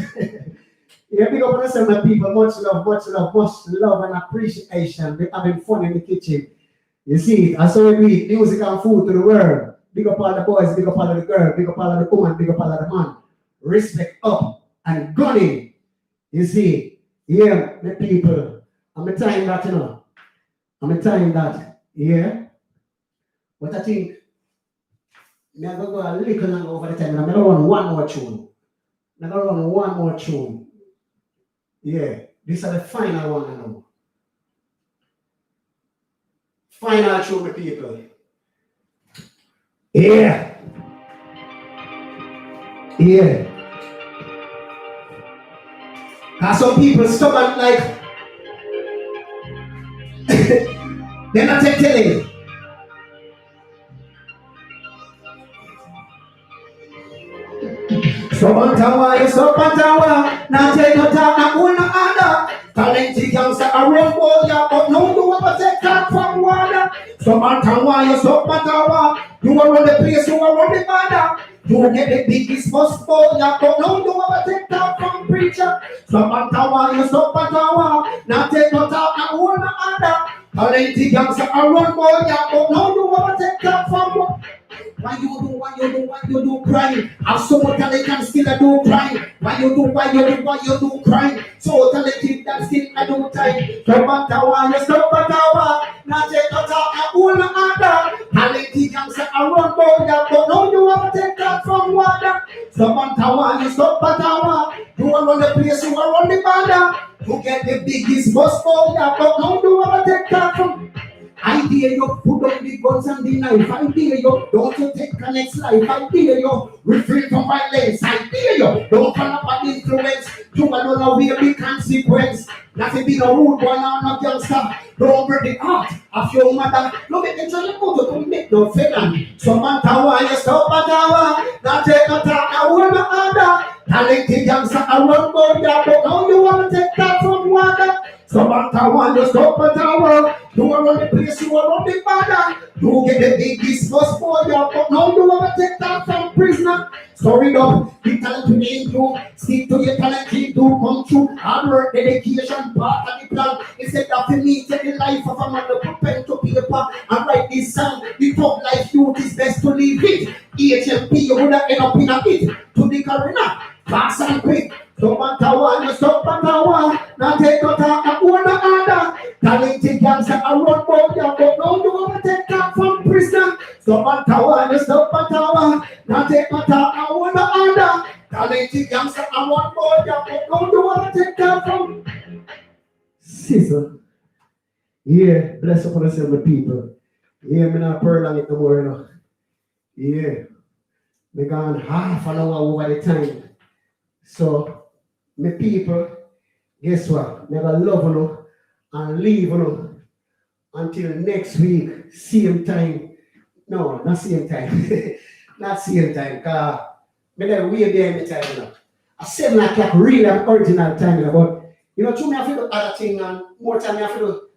Speaker 1: Yeah, big up on us, my people. Much love and appreciation. We're having fun in the kitchen. You see, I saw we eat music and food to the world. Big up all the boys, big up all of the girls, big up all of the woman, big up all of the man. Respect up and gunning. You see, yeah, the people. I'm a time that, you know. I'm a time that, yeah. But I think, I'm going to go a little longer over the time. I'm going to run one more tune. Yeah, these are the final one I know. Final tune, my people. Yeah. Cause some people stubborn like they're not telling. So Bantawa, you so Bantawa, now take no time, now who no other. Talented youngster, a real boy, but no do ever take that from water. So Bantawa, you so Bantawa, you are on the place, you are on the banner. You get the biggest bus for ya, but no do ever take that from preacher. So Bantawa, you so Bantawa, now take no time, now who no other. Talented youngster, a real boy, but no do ever take that from water. Why you do crying? I'm so talented and still I do crying. Why you do crying? So talented and still I do time. Stop Bantawa, you stop Bantawa. Now take no talk, I own other. Talented and say I run boy, but no you ever take that from water. Stop Bantawa, you stop Bantawa. You are on the place, you are on the banner. You get the biggest bus for ya, but no you ever take that from. I dare you put up the guns and the knife. I dare you don't you take the next life. I dare you refrain from violence. I dare you don't fall up an influence. You alone will be consequence. Nothing be no rude one or no youngster. Don't break the heart of your mother. No make it try to go to make no felon. So man tower, you stop at tower. Not take no talk, I want no other. Talented youngster, I run boy, yeah, but now you want to take that from water. So man tower, you stop at tower. You are on the place, you are on the border. You get the biggest first boy, yeah, but now you want to take that from prisoner. Story up, the talent to name you. Stick to your talent, keep to come true. Hard work, dedication, part of the plan. Instead of me, take the life of a man, put pen to paper and write this song. The top life youth is best to leave it. EHMP, you would have end up in a hit. To the arena, fast and quick. So man tower, you stop at tower. Now take no talk, I own no other. Talented gangster, I run both ya, but now you want to take that from prison. Stop at tower, you stop at tower. Now take no talk, I own no other. Talented gangster, I run both ya, but now you want to take that from season. Yeah, bless upon us, my people. Yeah, me not pearl on it no more, you know. Yeah, me gone half an hour over the time. So, my people, guess what? Me gonna love you and leave you until next week, same time. No, not same time. Not same time, because me there way there in the time, you know. At 7 o'clock, really original time, you know, but, you know, to me, I feel do other thing, and more time, I feel do,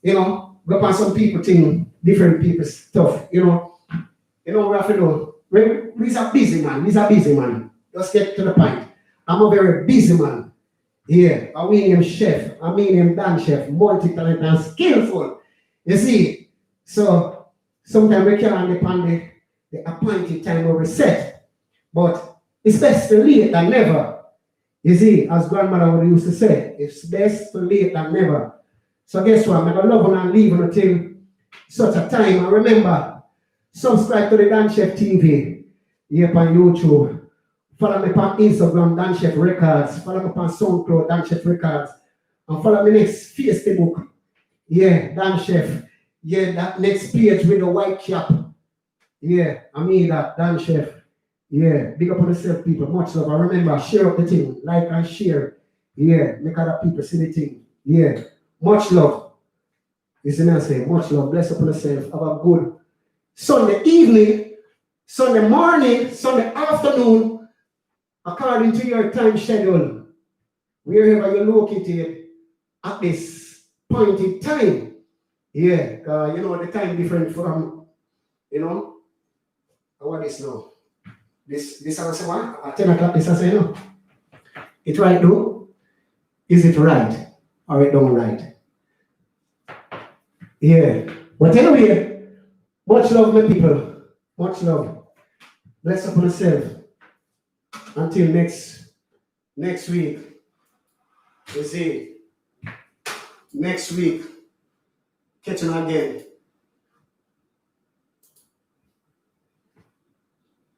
Speaker 1: you know, go upon some people thing, different people's stuff, you know. You know what I feel do? We's a busy man, we's a busy man. Just get to the point. I'm a very busy man. Yeah, I mean him chef, I mean him Dan chef, multi-talented and skillful. You see, so sometimes we can't depend the appointed time where we set, but it's best to late than never. You see, as grandmother would used to say, it's best to late than never. So guess what? I'm gonna love and leave until such a time. And remember, subscribe to the Dan Chef TV here on YouTube. Follow me on Instagram, Dan Chef Records. Follow me on SoundCloud, Dan Chef Records. And follow me next Facebook. Yeah, Dan Chef. Yeah, that next page with the white cap. Yeah, I mean that, Dan Chef. Yeah, big up on yourself, people. Much love. And remember, share up the thing. Like and share. Yeah, make other people see the thing. Yeah, much love. You see me I say, much love. Bless up on yourself. Have a good Sunday evening, Sunday morning, Sunday afternoon, according to your time schedule, wherever you're located at this point in time. Yeah, you know, the time different from, you know, what is now? This I say what? At 10 o'clock, this I say no. It right though? Is it right? Or it don't right? Yeah. But anyway, much love, my people. Much love. Bless upon yourself. Until next week. You see, next week, catching again.